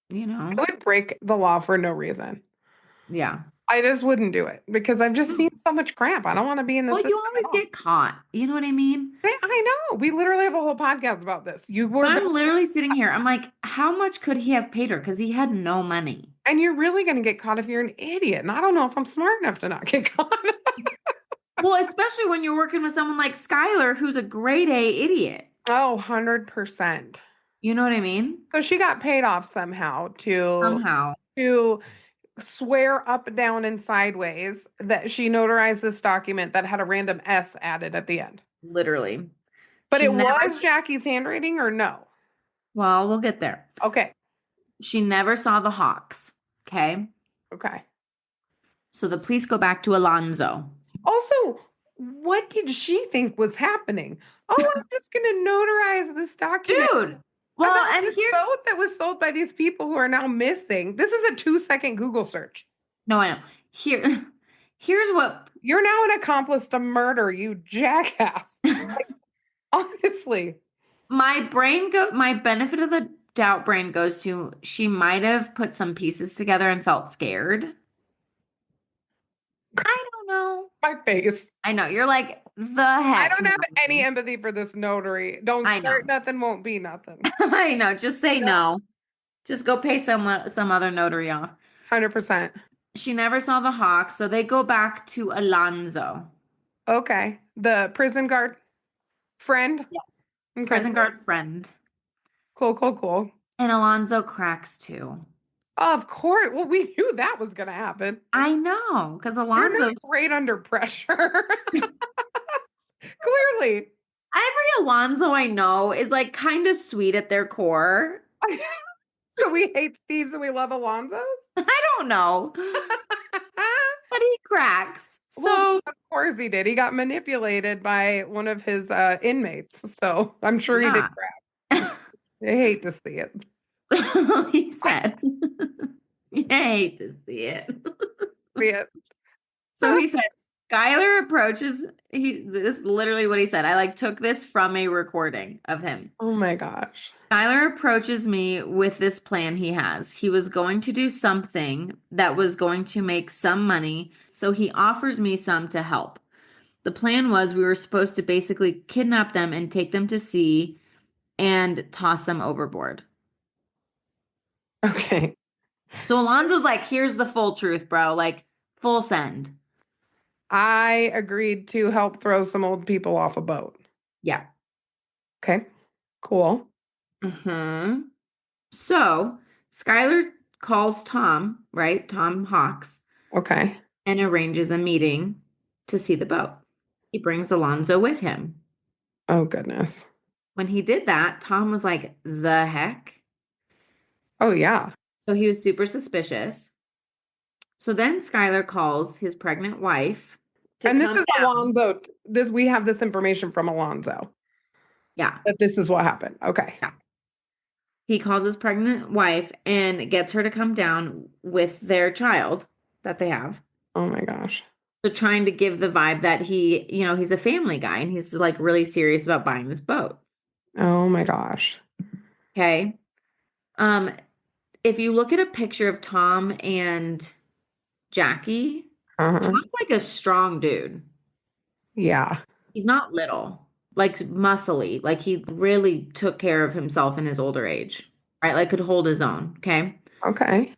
you I know? would break the law for no reason. Yeah. I just wouldn't do it because I've just seen so much crap. I don't want to be in the Well, system you at always all. get caught. You know what I mean? I know. We literally have a whole podcast about this. You were But gonna I'm literally sitting here. I'm like, how much could he have paid her? Because he had no money. and you're really gonna get caught if you're an idiot. And I don't know if I'm smart enough to not get caught. Well, especially when you're working with someone like Skylar, who's a grade A idiot. Oh, 100%. You know what I mean? So she got paid off somehow Somehow, to swear up, down, and sideways that she notarized this document that had a random S added at the end. literally. But She it never, was Jackie's handwriting or no? well, we'll get there. Okay. She never saw the Hawks. Okay. Okay. So the police go back to Alonzo. Also, what did she think was happening? Oh, I'm just going to notarize this document. Dude. Well, About and this here's, boat that was sold by these people who are now missing. This is a 2-second Google search. no, I know. Here's what, You're now an accomplice to murder, you jackass. Honestly. my benefit of the doubt brain goes to she might have put some pieces together and felt scared. I don't know. My face. I know. You're like, the I heck. don't have any Natalie?" empathy for this notary. Don't I start know. nothing, won't be nothing. I know. Just say no. Just go pay some other notary off. 100%. She never saw the hawk, so they go back to Alonzo. Okay. The prison guard friend. Yes. Okay. Prison guard friend. Cool, cool, cool. And Alonzo cracks too. Of course. Well, we knew that was going to happen. I know, because You're not Alonzo's great under pressure. Clearly. every Alonzo I know is like kind of sweet at their core. So we hate Steve's and we love Alonzo's? I don't know, but he cracks. Well, So of course he did. He got manipulated by one of his inmates. So I'm sure he did yeah. crap. I hate to see it. He said, "You hate to see it." See it. So he said, Skylar approaches. This is literally what he said. I like took this from a recording of him. Oh my gosh. Skylar approaches me with this plan he has. He was going to do something that was going to make some money, so he offers me some to help. The plan was we were supposed to basically kidnap them and take them to sea and toss them overboard. Okay. So Alonzo's like, here's the full truth, bro. Like, full send. I agreed to help throw some old people off a boat. Yeah. Okay. Cool. Mm-hmm. So Skylar calls Tom, right? Tom Hawks, Okay. and arranges a meeting to see the boat. He brings Alonzo with him. Oh goodness. When he did that, Tom was like, the heck? Oh yeah. So he was super suspicious. So then Skylar calls his pregnant wife to And this come is down. Alonzo. This we have this information from Alonzo. Yeah. That this is what happened. Okay. Yeah. He calls his pregnant wife and gets her to come down with their child that they have. Oh my gosh. So trying to give the vibe that he's a family guy and he's like really serious about buying this boat. Oh my gosh. Okay. If you look at a picture of Tom and Jackie, Uh-huh. Tom's like a strong dude. Yeah. He's not little, like muscly. Like he really took care of himself in his older age, right? Like could hold his own. Okay. Okay.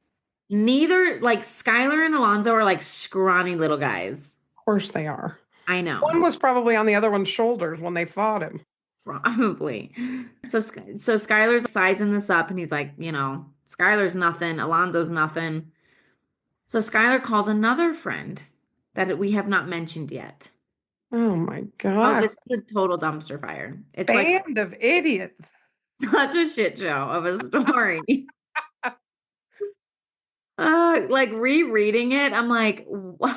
Neither, like Skylar and Alonzo are like scrawny little guys. Of course they are. I know. One was probably on the other one's shoulders when they fought him. Probably. So Skylar's sizing this up and he's like, Skylar's nothing, Alonzo's nothing. So Skylar calls another friend that we have not mentioned yet. Oh my Oh, gosh. this is a total dumpster fire. It's like Band of idiots. such a shit show of a story. Like rereading it, I'm like, what?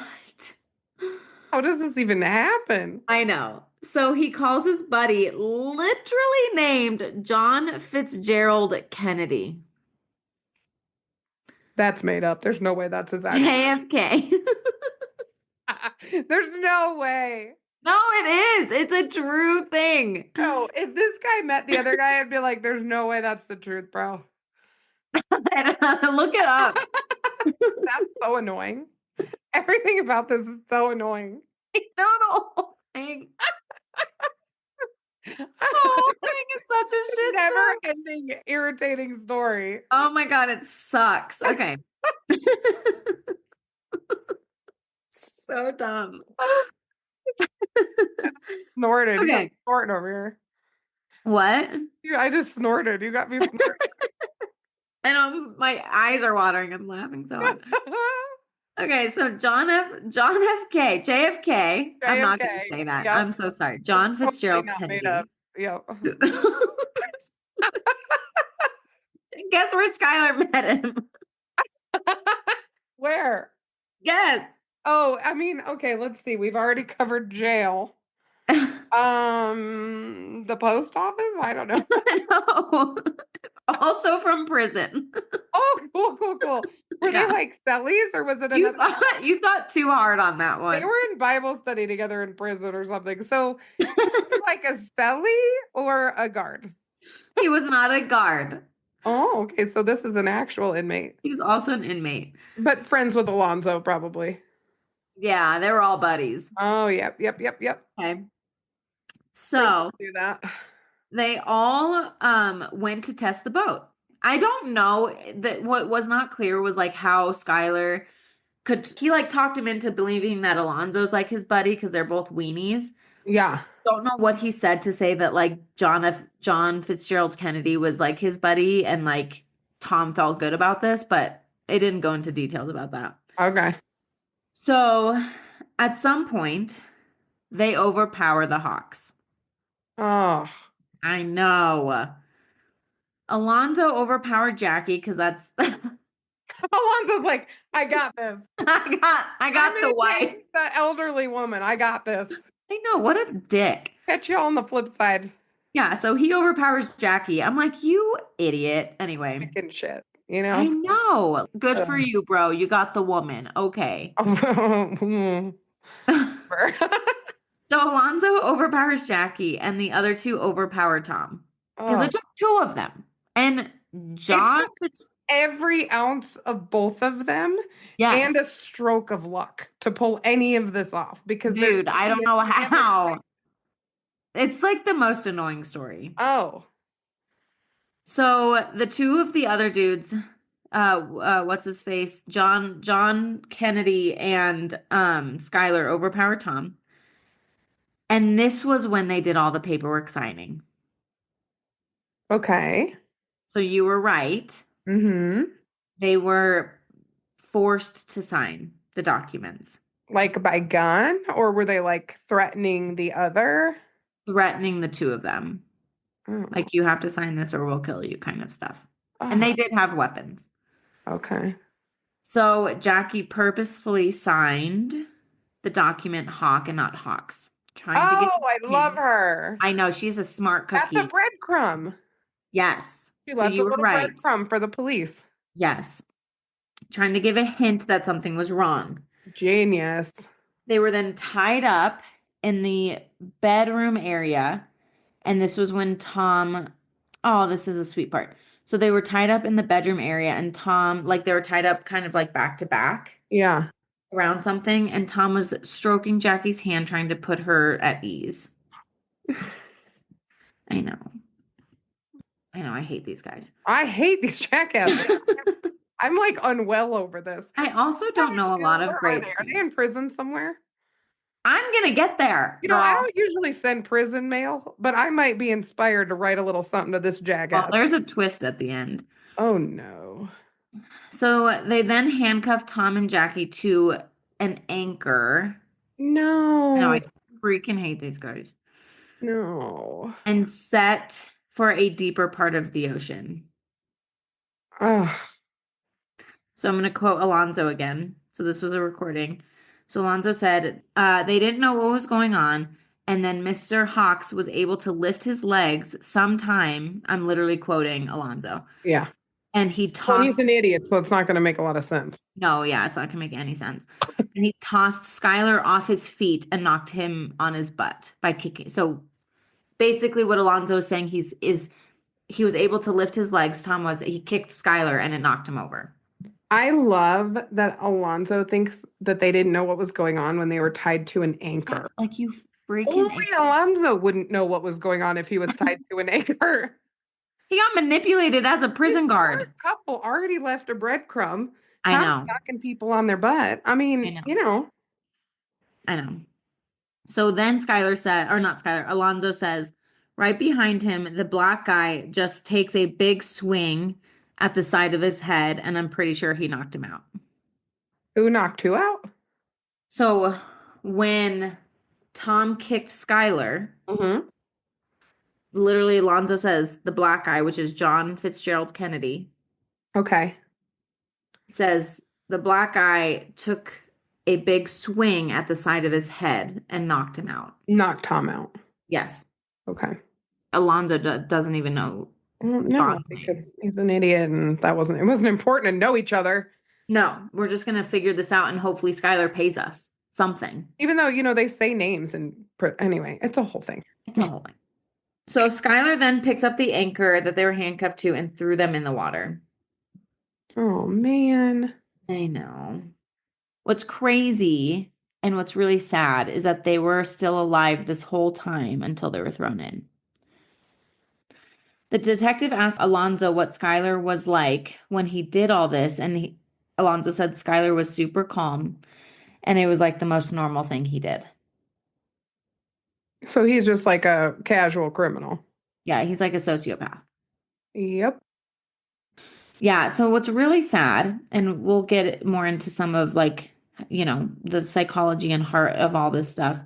How does this even happen? I know. So he calls his buddy, literally named John Fitzgerald Kennedy. That's made up. There's no way that's his actual. JFK. There's no way. No, it is. It's a true thing. No, if this guy met the other guy, I'd be like, there's no way that's the truth, bro. Look it up. That's so annoying. Everything about this is so annoying. I know the whole thing. The whole thing is such a shit Never show. ending irritating story. Oh my God, it sucks. Okay. So dumb. Snorted. You got Okay. me snorting over here. What? I just snorted. You got me snorting. I know my eyes are watering. I'm laughing so hard. Okay, so John F. K. JFK. I'm not going to JFK, say that. yep. I'm so sorry. John Totally Fitzgerald not made Kennedy. up. Yeah. Guess where Skylar met him? Where? Guess. Oh, I mean, okay, let's see. We've already covered jail. The post office? I don't know. No. Also from prison. Oh, cool. Were Yeah. they like cellies or was it You another? you thought too hard on that one. They were in Bible study together in prison or something. So like a cellie or a guard? He was not a guard. Oh, okay. So this is an actual inmate, He was also an inmate. but friends with Alonzo probably. Yeah, they were all buddies. Oh, yep. Okay. So Do that. they all went to test the boat. I don't know that what was not clear was like how Skylar he like talked him into believing that Alonzo's like his buddy because they're both weenies. Yeah. Don't know what he said to say that like John Fitzgerald Kennedy was like his buddy and like Tom felt good about this, but it didn't go into details about that. Okay. So at some point, they overpower the Hawks. Oh. I know. Alonzo overpowered Jackie because that's Alonzo's like, I got this. I I'm got the gonna wife. take the elderly woman. I got this. I know, what a dick. Catch you on the flip side. Yeah, so he overpowers Jackie. I'm like, you idiot. Anyway, Freaking shit, you I know? know. Good for Ugh. you, bro. You got the woman. Okay. So Alonzo overpowers Jackie and the other two overpower Tom because Oh, it took two of them. And it John, took every ounce of both of them and yes, a stroke of luck to pull any of this off because there's dude, I don't idiots know in every how. fight. It's like the most annoying story. Oh, So the two of the other dudes, what's his face? John Kennedy and Skylar overpowered Tom. And this was when they did all the paperwork signing. okay. So you were right. Mm-hmm. They were forced to sign the documents, Like by gun, or were they like threatening the other? threatening the two of them. Oh, Like, you have to sign this or we'll kill you, kind of stuff. And oh, they did have weapons. okay. So Jackie purposefully signed the document Hawk and not Hawks, trying to get Oh, I love him. her. I know she's a smart That's a cookie. breadcrumb. Yes. She So left a you were little right. breadcrumb for the police. Yes. Trying to give a hint that something was wrong. Genius. They were then tied up in the bedroom area. And this was when Tom, oh, this is a sweet part. So they were tied up in the bedroom area, and Tom, like they were tied up kind of like back to back Yeah. around something. And Tom was stroking Jackie's hand, trying to put her at ease. I know. I know. I hate these guys. I hate these jackasses. I'm like unwell over this. I also don't know a lot of Where are great they? Are they things. in prison somewhere? I'm gonna get there, You know, I girl. don't usually send prison mail, but I might be inspired to write a little something to this Well, jackass. there's a twist at the end. Oh no. So they then handcuffed Tom and Jackie to an anchor. I know, No. I freaking hate these guys. No. And set for a deeper part of the ocean. Ugh. So I'm going to quote Alonzo again. So this was a recording. So Alonzo said, they didn't know what was going on. And then Mr. Hawks was able to lift his legs sometime. I'm literally quoting Alonzo. Yeah. And he Well, and he's tossed, an idiot, so it's not going to make a lot of sense. no, yeah, it's not going to make any sense. And he tossed Skylar off his feet and knocked him on his butt by kicking. So basically what Alonzo is saying, he was able to lift his legs. Tom was, he kicked Skylar and it knocked him over. I love that Alonzo thinks that they didn't know what was going on when they were tied to an anchor. Like, you freaking Only Alonzo wouldn't know what was going on if he was tied to an anchor. He got manipulated as a prison guard. This couple already left a breadcrumb. I know. Knocking people on their butt. I mean, I know. you know. I know. So then Skylar said, or not Skylar, Alonzo says, right behind him, the black guy just takes a big swing at the side of his head, and I'm pretty sure he knocked him out. Who knocked who out? So when Tom kicked Skylar, Mm-hmm. literally Alonzo says the black guy, which is John Fitzgerald Kennedy, Okay. says the black guy took a big swing at the side of his head and knocked him out. Knocked Tom out. Yes. Okay. Alonzo doesn't even know. No, John's because he's an idiot and it wasn't important to know each other. No, we're just going to figure this out and hopefully Skylar pays us something. Even though, you know, they say names and anyway, it's a whole thing. It's a whole thing. So Skylar then picks up the anchor that they were handcuffed to and threw them in the water. Oh, man. I know. What's crazy and what's really sad is that they were still alive this whole time until they were thrown in. The detective asked Alonzo what Skylar was like when he did all this, and Alonzo said Skylar was super calm and it was like the most normal thing he did. So he's just like a casual criminal. Yeah, he's like a sociopath. Yep. Yeah, so what's really sad, and we'll get more into some of like, the psychology and heart of all this stuff.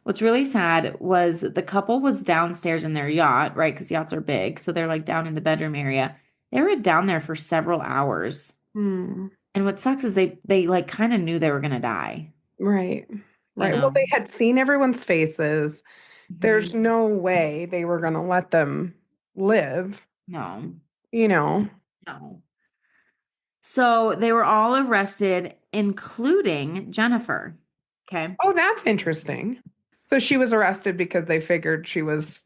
What's really sad was the couple was downstairs in their yacht, right? Because yachts are big. So they're like down in the bedroom area. They were down there for several hours. Hmm. And what sucks is they like kind of knew they were gonna die, Right. you Right. Well, know? they had seen everyone's faces. There's Mhm. no way they were going to let them live, No, you know. no. So they were all arrested, including Jennifer. Okay. Oh, that's interesting. So she was arrested because they figured she was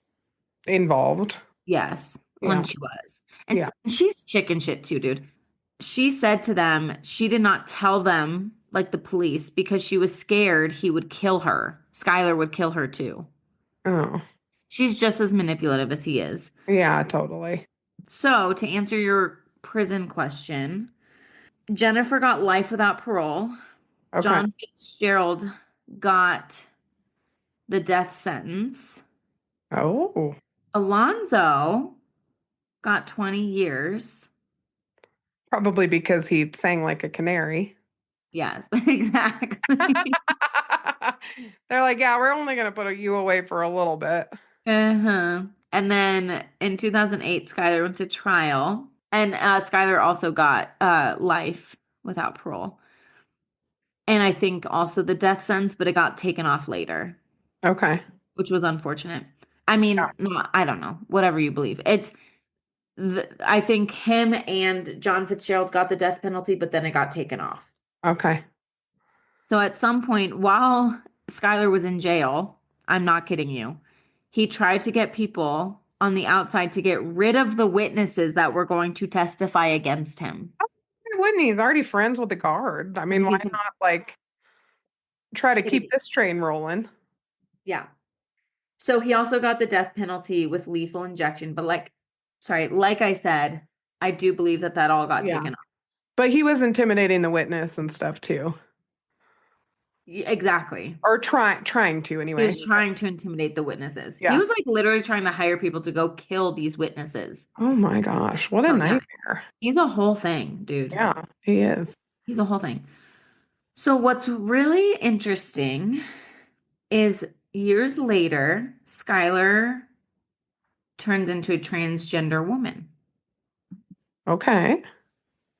involved. Yes, when Yeah. she was. And Yeah. she's chicken shit too, dude. She said to them, she did not tell them, like the police, because she was scared he would kill her. Skylar would kill her too. Oh, She's just as manipulative as he is. yeah, totally. So, to answer your prison question, Jennifer got life without parole. Okay. John Fitzgerald got the death sentence. Oh, Alonzo got 20 years. probably because he sang like a canary. Yes, exactly. They're like, yeah, we're only going to put you away for a little bit. Uh-huh. And then in 2008, Skylar went to trial, and Skylar also got life without parole. And I think also the death sentence, but it got taken off later, Okay. which was unfortunate. I Yeah. mean, no, I don't know, whatever you believe. I think him and John Fitzgerald got the death penalty, but then it got taken off. Okay. So at some point while Skylar was in jail, I'm not kidding you, he tried to get people on the outside to get rid of the witnesses that were going to testify against him. Why wouldn't he? He's already friends with the guard. I Because mean, why he's an not like try to keep idiot. this train rolling? Yeah. So he also got the death penalty with lethal injection, but like I said, I do believe that that all got Yeah. taken off. But he was intimidating the witness and stuff too. Exactly. Or trying to He anyway. was trying to intimidate the witnesses. He Yeah. was like literally trying to hire people to go kill these witnesses. Oh my gosh, what a Oh yeah. nightmare. He's a whole thing, dude. Yeah, he is. He's a whole thing. So what's really interesting is years later, Skylar turns into a transgender woman. Okay.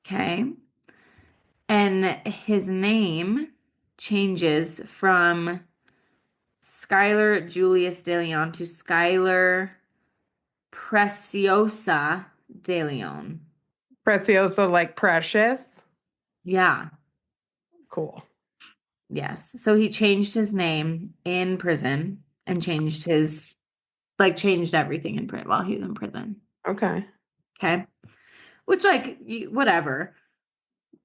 Okay. And his name changes from Skylar Julius DeLeon to Skylar Preciosa DeLeon. Preciosa like precious. Yeah. Cool. Yes. So he changed his name in prison and changed everything in prison while he was in prison. Okay. Okay. Which, like, whatever.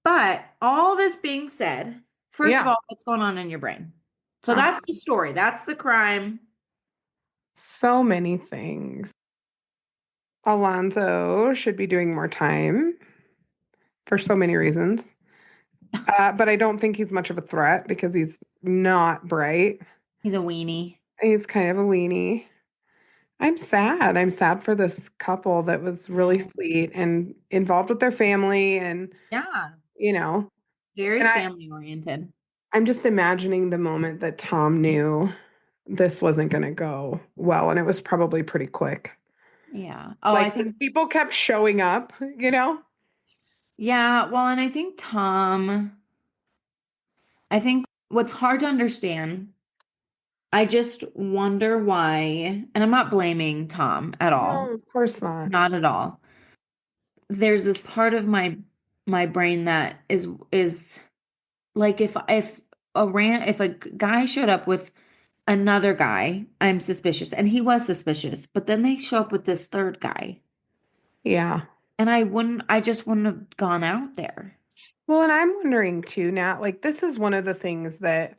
But all this being said, first of Yeah. all, what's going on in your brain? So Uh, that's the story. That's the crime. so many things. Alonzo should be doing more time for so many reasons. But I don't think he's much of a threat because he's not bright. He's a weenie. He's kind of a weenie. I'm sad. I'm sad for this couple that was really sweet and involved with their family and, Yeah. you know, Very and family oriented. I'm just imagining the moment that Tom knew this wasn't going to go well, and it was probably pretty quick. Yeah. Oh, I Like think, people kept showing up, you know? yeah. Well, and I think I think what's hard to understand, I just wonder why, and I'm not blaming Tom at No, all. of course not. Not at all. There's this part of my brain that is like if a guy showed up with another guy, I'm suspicious. And he was suspicious. But then they show up with this third guy. Yeah. And I just wouldn't have gone out there. Well, and I'm wondering too, Nat, like this is one of the things that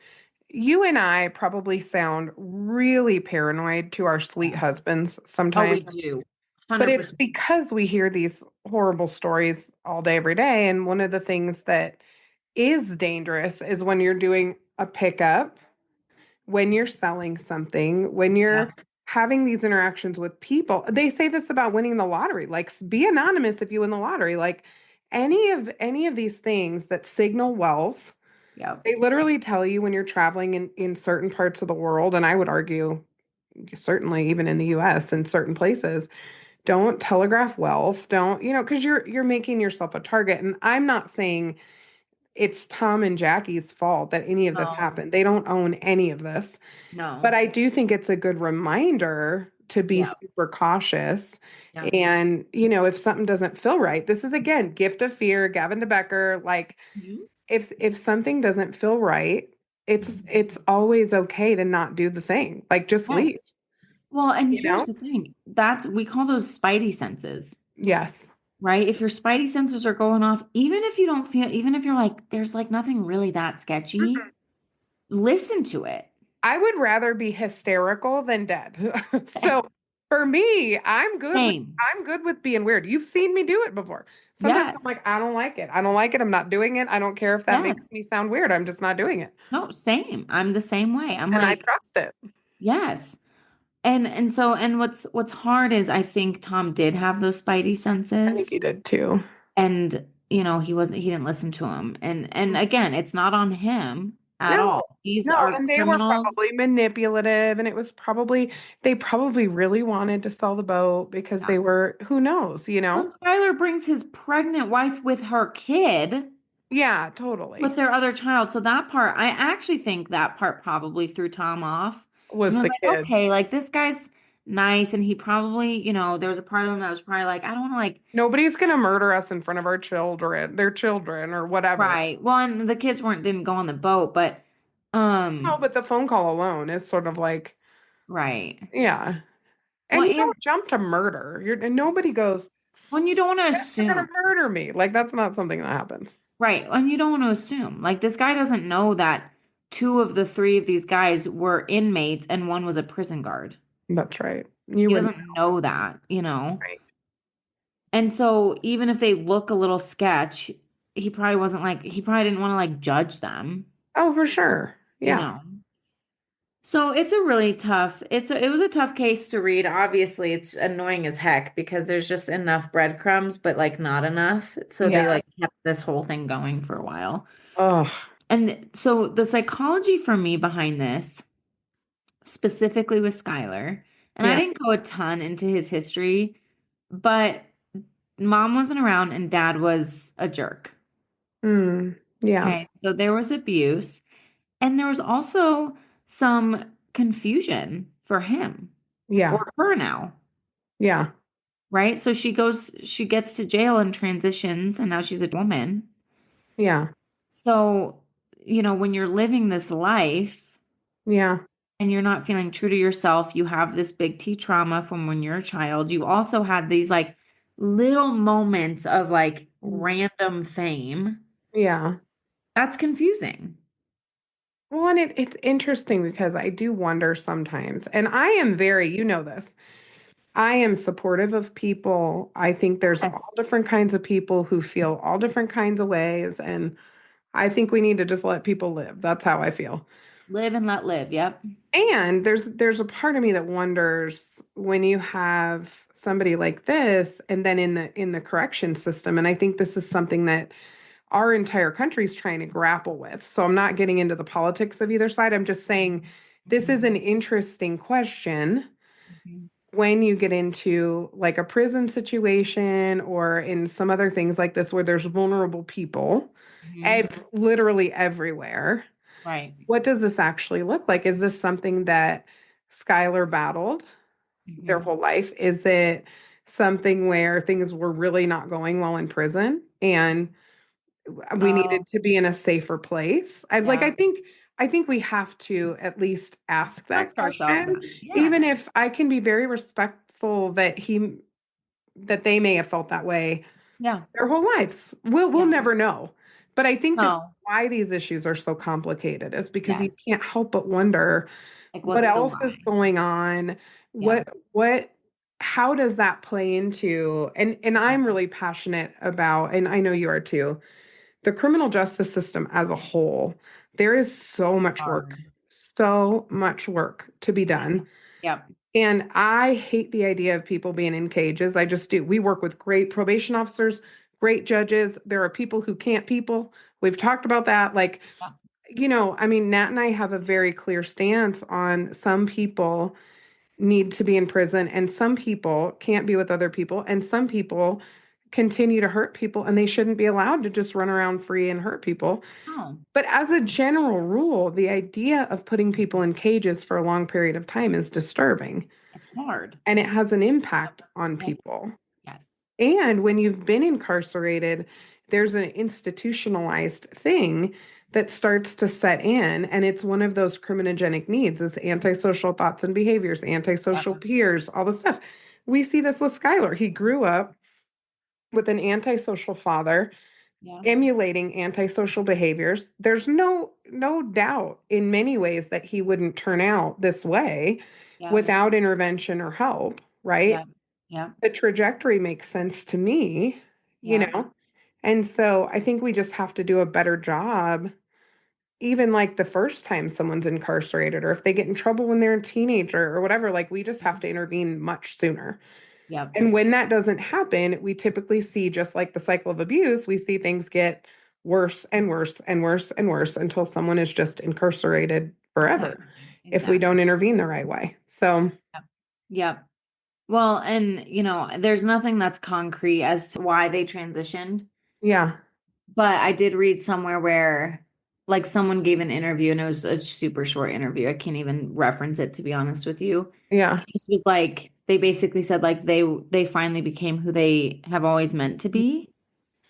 you and I probably sound really paranoid to our sweet husbands Oh, we sometimes, do. but it's 100%. because we hear these horrible stories all day, every day. And one of the things that is dangerous is when you're doing a pickup, when you're selling something, when Yeah. you're having these interactions with people. They say this about winning the lottery, like be anonymous if you win the lottery. Like any of these things that signal wealth, Yep. they literally tell you when you're traveling in certain parts of the world, and I would argue certainly even in the US in certain places, don't telegraph wealth, don't, because you're making yourself a target. And I'm not saying it's Tom and Jackie's fault that any of this No, happened. They don't own any of this. But no. I do think it's a good reminder to be Yep. super cautious. Yep. And, if something doesn't feel right, this is again, gift of fear, Gavin DeBecker. Like Mhm. if something doesn't feel right, it's Mhm. it's always okay to not do the thing. Like just leave, Yes. Well, and you know? here's the thing. We call those spidey senses, Yes. right? If your spidey senses are going off, even if you don't feel, even if you're like, there's like nothing really that sketchy, listen to it. I would rather be hysterical than dead. So for me, Same. I'm good with being weird. You've seen me do it before. Sometimes I'm Yes. like, I don't like it. I don't like it. I'm not doing it. I don't care if that makes Yes. me sound weird. I'm just not doing it. No, same. I'm the same way. I'm And I like, trust it. yes. And what's hard is I think Tom did have those spidey I think senses you did too. and he didn't listen to him. And again, it's not on him at No, all. These no. are And they were criminals. probably manipulative. And it was probably, they probably really wanted to sell the boat because Yeah. they were, who knows, When Skylar brings his pregnant wife with her kid Yeah, with totally. their other child. So that part, I actually think that part probably threw Tom off. And Was I was the like, kids. okay, like this guy's nice. And he probably, there was a part of him that was probably like, I don't want to like, Nobody's gonna murder us in front of our children, their children, or whatever. right. Well, and the kids didn't go on the boat, but, No, um, but the phone call alone is sort of like, right. yeah. Well, And you and don't jump to murder. And nobody goes, when you don't want to they're assume, gonna murder me. Like that's not something that happens. right. And you don't want to assume, like this guy doesn't know that two of the three of these guys were inmates and one was a prison guard. That's right. You He wouldn't, doesn't know that. right? And so even if they look a little sketch, he probably didn't want to like judge them, Oh, for sure. you Yeah. know. So it's a really tough, it was a tough case to read. Obviously, it's annoying as heck because there's just enough breadcrumbs, but like not enough. So they Yeah. like kept this whole thing going for a while. Oh, And so the psychology for me behind this, specifically with Skylar, and I yeah. didn't go a ton into his history, but mom wasn't around and dad was a jerk. Mm, yeah. Okay, so there was abuse, and there was also some confusion for him Yeah. or her now, Yeah. right? So she gets to jail and transitions, and now she's a woman. Yeah. So, when you're living this life Yeah. and you're not feeling true to yourself, you have this big T trauma from when you're a child. You also had these like little moments of like Mm, random fame. yeah. That's confusing. Well, and it's interesting because I do wonder sometimes, and I am very, this. I am supportive of people. I think there's Yes. all different kinds of people who feel all different kinds of ways. And I think we need to just let people live. That's how I feel. Live and let live. Yep. And there's a part of me that wonders when you have somebody like this and then in the correction system. And I think this is something that our entire country is trying to grapple with. So I'm not getting into the politics of either side. I'm just saying this is Mhm. an interesting question Mhm. when you get into like a prison situation or in some other things like this where there's vulnerable people Mhm. literally everywhere. Right. What does this actually look like? Is this something that Skylar battled their Mhm. whole life? Is it something where things were really not going well in prison and we Oh, needed to be in a safer place? yeah. I think we have to at least ask that Ask ourselves question, that. even Yes. if I can be very respectful that they may have felt that way Yeah. their whole lives. We'll Yeah. never know. But I think this is No. why these issues are so complicated is because you Yes. can't help but wonder Like, what what's the else is why? going on. Yeah. What how does that play into and I'm really passionate about, and I know you are too, the criminal justice system as a whole, there is Hard. so much work to be done. Yep. And I hate the idea of people being in cages. I just do. We work with great probation officers, great judges. There are people who can't people. We've talked about that. Like, Yep. I mean, Nat and I have a very clear stance on some people need to be in prison and some people can't be with other people and some people continue to hurt people and they shouldn't be allowed to just run around free and hurt people. Oh, But as a general rule, the idea of putting people in cages for a long period of time is disturbing it's hard. and it has an Yep. impact on Yep. people. Yes. And when you've been incarcerated, there's an institutionalized thing that starts to set in, and it's one of those criminogenic needs is antisocial thoughts and behaviors, Yep. antisocial peers, all the stuff. We see this with Skylar. He grew up with an antisocial father Yeah. emulating antisocial behaviors. There's no doubt in many ways that he wouldn't turn out this way Yeah. without intervention or help, right? Yeah. Yeah. The trajectory makes sense to me, you Yeah. know? And so I think we just have to do a better job, even like the first time someone's incarcerated, or if they get in trouble when they're a teenager or whatever, like we just have to intervene much sooner. Yep. And when that doesn't happen, we typically see, just like the cycle of abuse, we see things get worse and worse and worse and worse until someone is just incarcerated forever Exactly. if we don't Exactly. intervene the right way. So, Yep. Yep. Well, and there's nothing that's concrete as to why they transitioned, yeah, but I did read somewhere where like someone gave an interview and it was a super short interview. I can't even reference it to be honest with you. yeah. This was like they basically said like they finally became who they have always meant to be.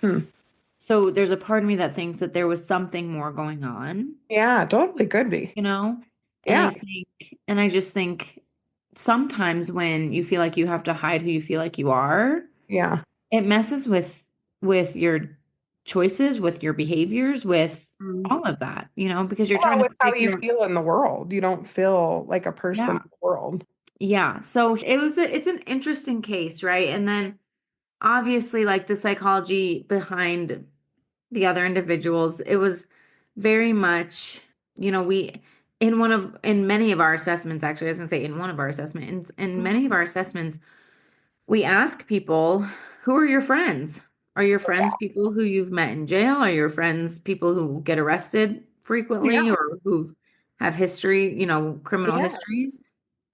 Hmm. So there's a part of me that thinks that there was something more going on, Yeah, totally could be. you know? And Yeah, I just think sometimes when you feel like you have to hide who you feel like you are, yeah. it messes with your choices, with your behaviors, with Mm. all of that, because you're trying Well, to with how you figure. feel in the world, you don't feel like a person Yeah. in the world. Yeah. So it's an interesting case, right? And then obviously like the psychology behind the other individuals, it was very much, we in many of our assessments, actually, I was gonna say in one of our assessments, in many of our assessments, we ask people, who are your friends? Are your friends people who you've met in jail? Are your friends people who get arrested Yeah, frequently or who have history, criminal yeah, histories?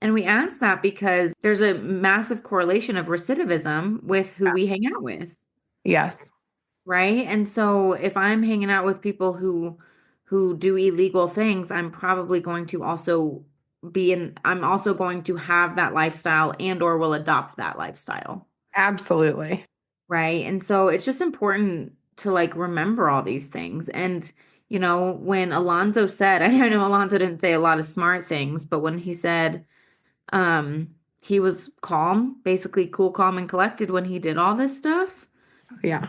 And we ask that because there's a massive correlation of recidivism with who we hang out with, yes, right? And so if I'm hanging out with people who do illegal things, I'm also going to have that lifestyle and or will adopt that lifestyle. absolutely. Right. And so it's just important to like remember all these things. And, when Alonzo said, I know Alonzo didn't say a lot of smart things, but when he said, he was calm, basically cool, calm, and collected when he did all this stuff, Yeah.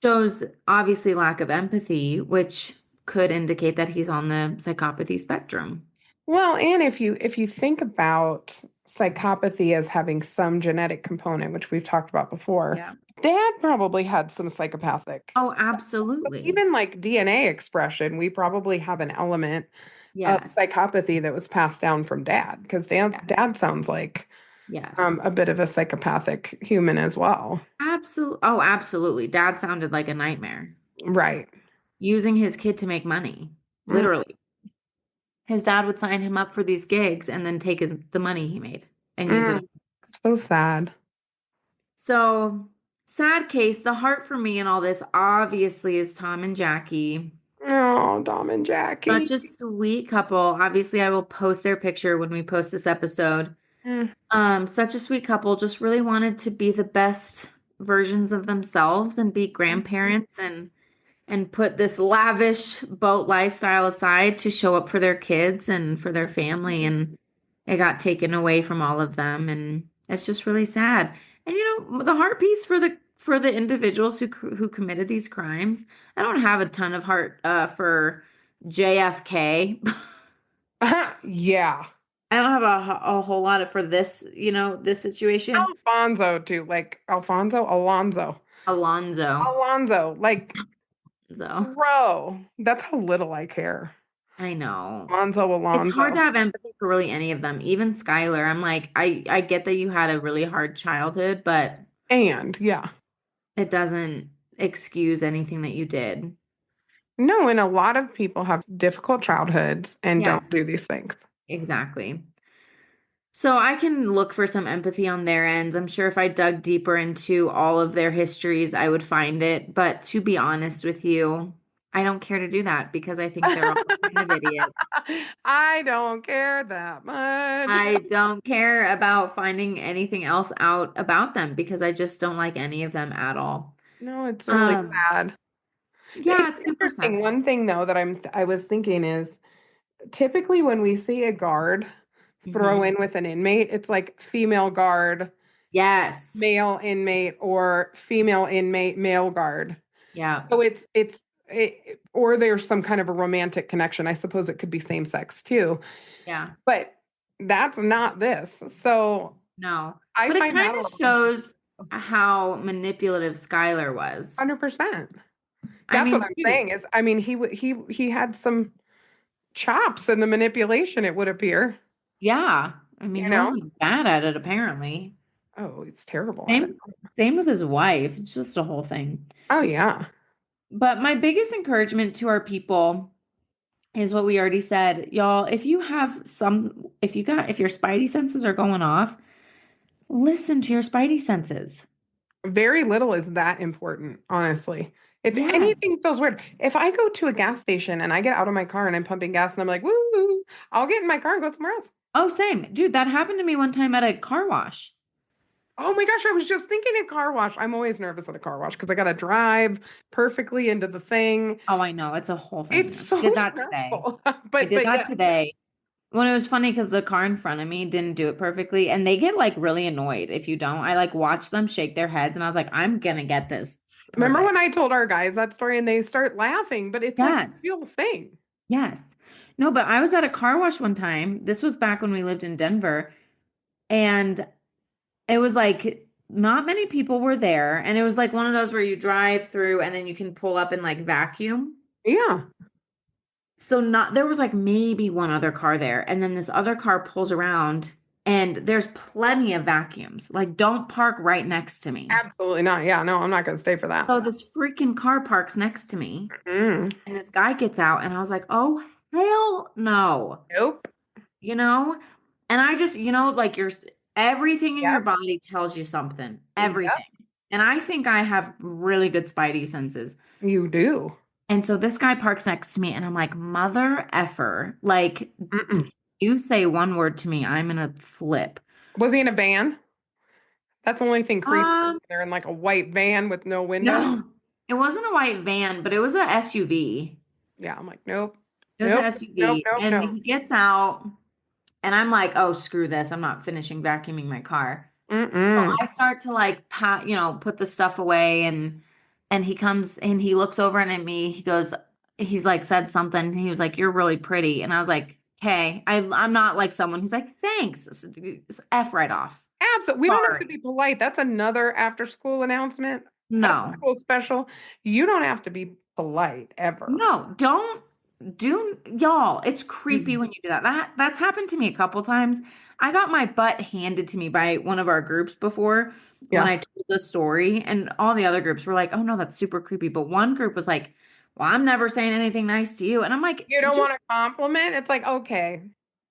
shows obviously lack of empathy, which could indicate that he's on the psychopathy spectrum. Well, and if you think about psychopathy as having some genetic component, which we've talked about before, Yeah. Dad probably had some psychopathic. Oh, But absolutely. even like DNA expression, we probably have an element of Yes. psychopathy that was passed down from Dad, because Yes. Dad sounds like Yes. a bit of a psychopathic human as well. Absolutely. Oh, absolutely. Dad sounded like a nightmare. Right. Using his kid to make money. Mm, Literally. His dad would sign him up for these gigs and then take the money he made and use it. mm, so sad. So, sad case. The heart for me in all this obviously is Tom and Jackie. Oh, Dom and Jackie. Such a sweet couple. Obviously, I will post their picture when we post this episode. Mm, Such a sweet couple. Just really wanted to be the best versions of themselves and be mhm. grandparents and put this lavish boat lifestyle aside to show up for their kids and for their family. And it got taken away from all of them. And it's just really sad. And the heart piece for the individuals who committed these crimes. I don't have a ton of heart for JFK. Yeah. I don't have a whole lot of for this situation. Alfonso too, like Alfonso, Alonzo. Alonzo. Alonzo, like So Bro, that's how little I care. I know. Alonzo, It's hard to Alonzo. have empathy for really any of them. Even Skylar, I'm like, I get that you had a really hard childhood, but And yeah. it doesn't excuse anything that you did. No, and a lot of people have difficult childhoods and don't Yes, do these things. exactly. So I can look for some empathy on their ends. I'm sure if I dug deeper into all of their histories, I would find it. But to be honest with you, I don't care to do that because I think they're all kind of idiots. I don't care that much. I don't care about finding anything else out about them because I just don't like any of them at all. No, it's really Um, sad. yeah, It's it's super interesting. sad. One thing though that I was thinking is typically when we see a guard throw Hmm. in with an inmate, it's like female guard, Yes. male inmate, or female inmate, male guard. Yeah. So or there's some kind of a romantic connection. I suppose it could be same sex too, Yeah. but that's not this. So No. I But it find kind that a of little shows how manipulative Skylar was. 100%. I That's what mean, I'm dude, saying is, I mean, he had some chops in the manipulation, it would appear, yeah. I mean, you he know? wasn't bad at it, apparently. Oh, it's terrible at it. Same, same with his wife. It's just a whole thing. Oh yeah. But my biggest encouragement to our people is what we already said. Y'all, if your spidey senses are going off, listen to your spidey senses. Very little is that important, honestly. If Yes. anything feels weird, if I go to a gas station and I get out of my car and I'm pumping gas and I'm like, woo, I'll get in my car and go somewhere else. Oh, same. Dude, that happened to me one time at a car wash. Oh my gosh, I was just thinking a car wash. I'm always nervous at a car wash because I gotta drive perfectly into the thing. Oh, I know. It's a whole It's thing. I so did that today. stressful. I did But that yeah, today. When it was funny because the car in front of me didn't do it perfectly, and they get like really annoyed if you don't. I like watch them shake their heads, and I was like, I'm gonna get this remember perfect. when I told our guys that story and they start laughing, but it's like a Yes, real thing. yes. No, but I was at a car wash one time. This was back when we lived in Denver, and it was like not many people were there, and it was like one of those where you drive through and then you can pull up and like vacuum. Yeah, So not there was like maybe one other car there, and then this other car pulls around, and there's plenty of vacuums. Like, don't park right next to me. absolutely not. Yeah, no, I'm not gonna stay for that. So this freaking car parks next to me, Mm, and this guy gets out, and I was like, oh hell no, nope. you know? And I just, like everything in your Yep. body tells you something, Yep. everything. And I think I have really good spidey senses. You do. And so this guy parks next to me, and I'm like, mother effer. Like, Mm-mm. you say one word to me, I'm gonna flip. Was he in a van? That's the only thing creepy. Um, They're in like a white van with no windows. no, it wasn't a white van, but it was a SUV. Yeah, I'm like, nope, It was an nope, nope, SUV. nope, And nope. he gets out, and I'm like, oh, screw this. I'm not finishing vacuuming my car. So Mm-mm. I start to like put the stuff away, and he comes and he looks over at me. He's like said something. He was like, "You're really pretty." And I was like, "Okay." I'm not like someone who's like, "Thanks." F right off. Absolutely. We don't have to Sorry. be polite. That's another after school announcement. After No. school special. You don't have to be polite ever. No, don't do y'all. It's creepy Mm. when you do that. That's happened to me a couple times. I got my butt handed to me by one of our groups before when Yeah. I told the story, and all the other groups were like, "Oh no, that's super creepy." But one group was like, "Well, I'm never saying anything nice to you." And I'm like, You don't "Just want a compliment? It's like, okay,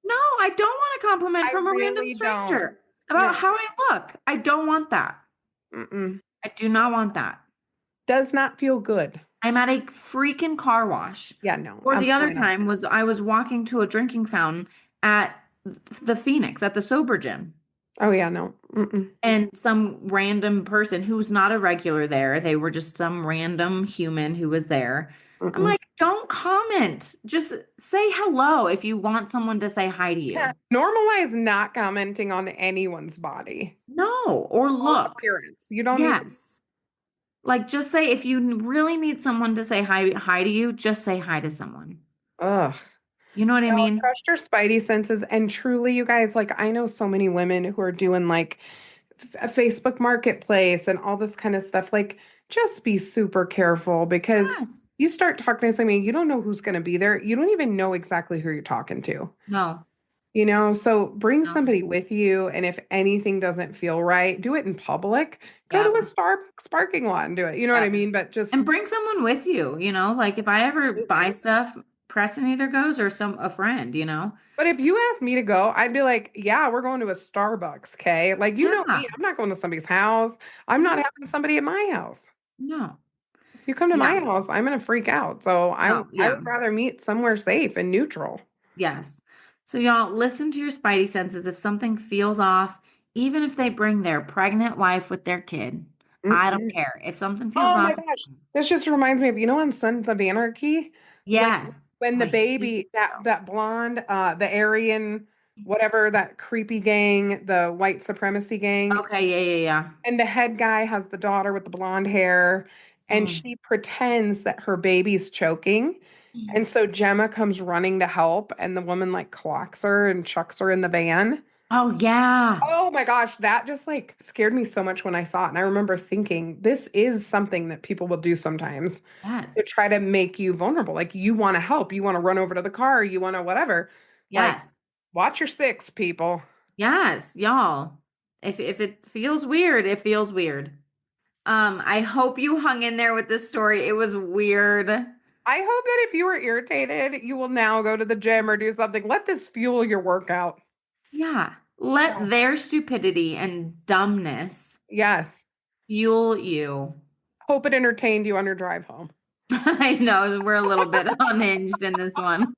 no, I don't want a compliment I from a random really don't. stranger about No. how I look. I don't want that. Mm-mm. I do not want that." Does not feel good. I'm at a freaking car wash. Yeah, no, Or the other absolutely not. time was I was walking to a drinking fountain at the Phoenix at the sober gym. Oh yeah, no. Mm-mm. And some random person who's not a regular there, they were just some random human who was there. I'm Mm-mm. like, don't comment. Just say hello if you want someone to say hi to Yeah. you. Normalize not commenting on anyone's body No, or or looks. appearance. You don't need to. Yes. Like just say if you really need someone to say hi to you, just say hi to someone. Ugh. You know what I No, mean? trust your spidey senses. And truly, you guys, like, I know so many women who are doing like a Facebook marketplace and all this kind of stuff. Like, just be super careful because Yes. You start talking to somebody, you don't know who's going to be there. You don't even know exactly who you're talking to. No, So bring no. somebody with you. And if anything doesn't feel right, do it in public. Go to Yep. a Starbucks parking lot and do it. You know what I Yep. mean? But just, And bring someone with you, like if I ever buy stuff, Preston either goes or a friend, but if you asked me to go, I'd be like, yeah, we're going to a Starbucks. Okay. Like, you know Yeah. me, I'm not going to somebody's house. I'm not No, having somebody at my house. no. If you come to my Yeah. house, I'm going to freak out. So No, I yeah. would rather meet somewhere safe and neutral. Yes. So y'all listen to your spidey senses. If something feels off, even if they bring their pregnant wife with their kid, I don't Mm-mm. care. If something feels Oh my off, gosh. This just reminds me of, on Sons of Anarchy, when yes. when the I hate baby, that so. that blonde, the Aryan, whatever, that creepy gang, the white supremacy gang, Okay, yeah, and the head guy has the daughter with the blonde hair, and yeah. she pretends that her baby's choking. And so Gemma comes running to help, and the woman like clocks her and chucks her in the van. Oh, yeah. Oh my gosh, that just like scared me so much when I saw it. And I remember thinking, this is something that people will do sometimes to Yes. try to make you vulnerable. Like you want to help, you want to run over to the car, you want to whatever. Like, Yes. watch your six, people. Yes, y'all. If it feels weird, it feels weird. I hope you hung in there with this story. It was weird. I hope that if you were irritated, you will now go to the gym or do something. Let this fuel your workout. Yeah. Let Yeah. their stupidity and dumbness Yes. fuel you. Hope it entertained you on your drive home. I know we're a little bit unhinged in this one.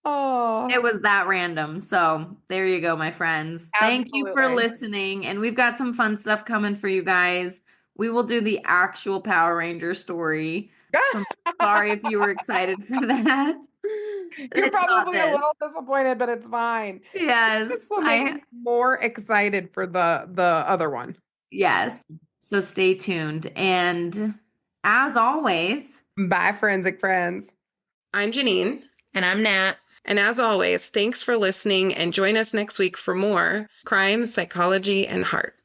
Oh, It was that random. So there you go, my friends. Thank you for absolutely. listening. And we've got some fun stuff coming for you guys. We will do the actual Power Ranger story. So I'm sorry if you were excited for that. You're It's not probably a this. little disappointed, but it's fine. This Yes, will make me more excited for the other one. yes. So stay tuned. And as always, Bye, forensic friends. I'm Janine. And I'm Nat. And as always, thanks for listening and join us next week for more crime, psychology, and heart.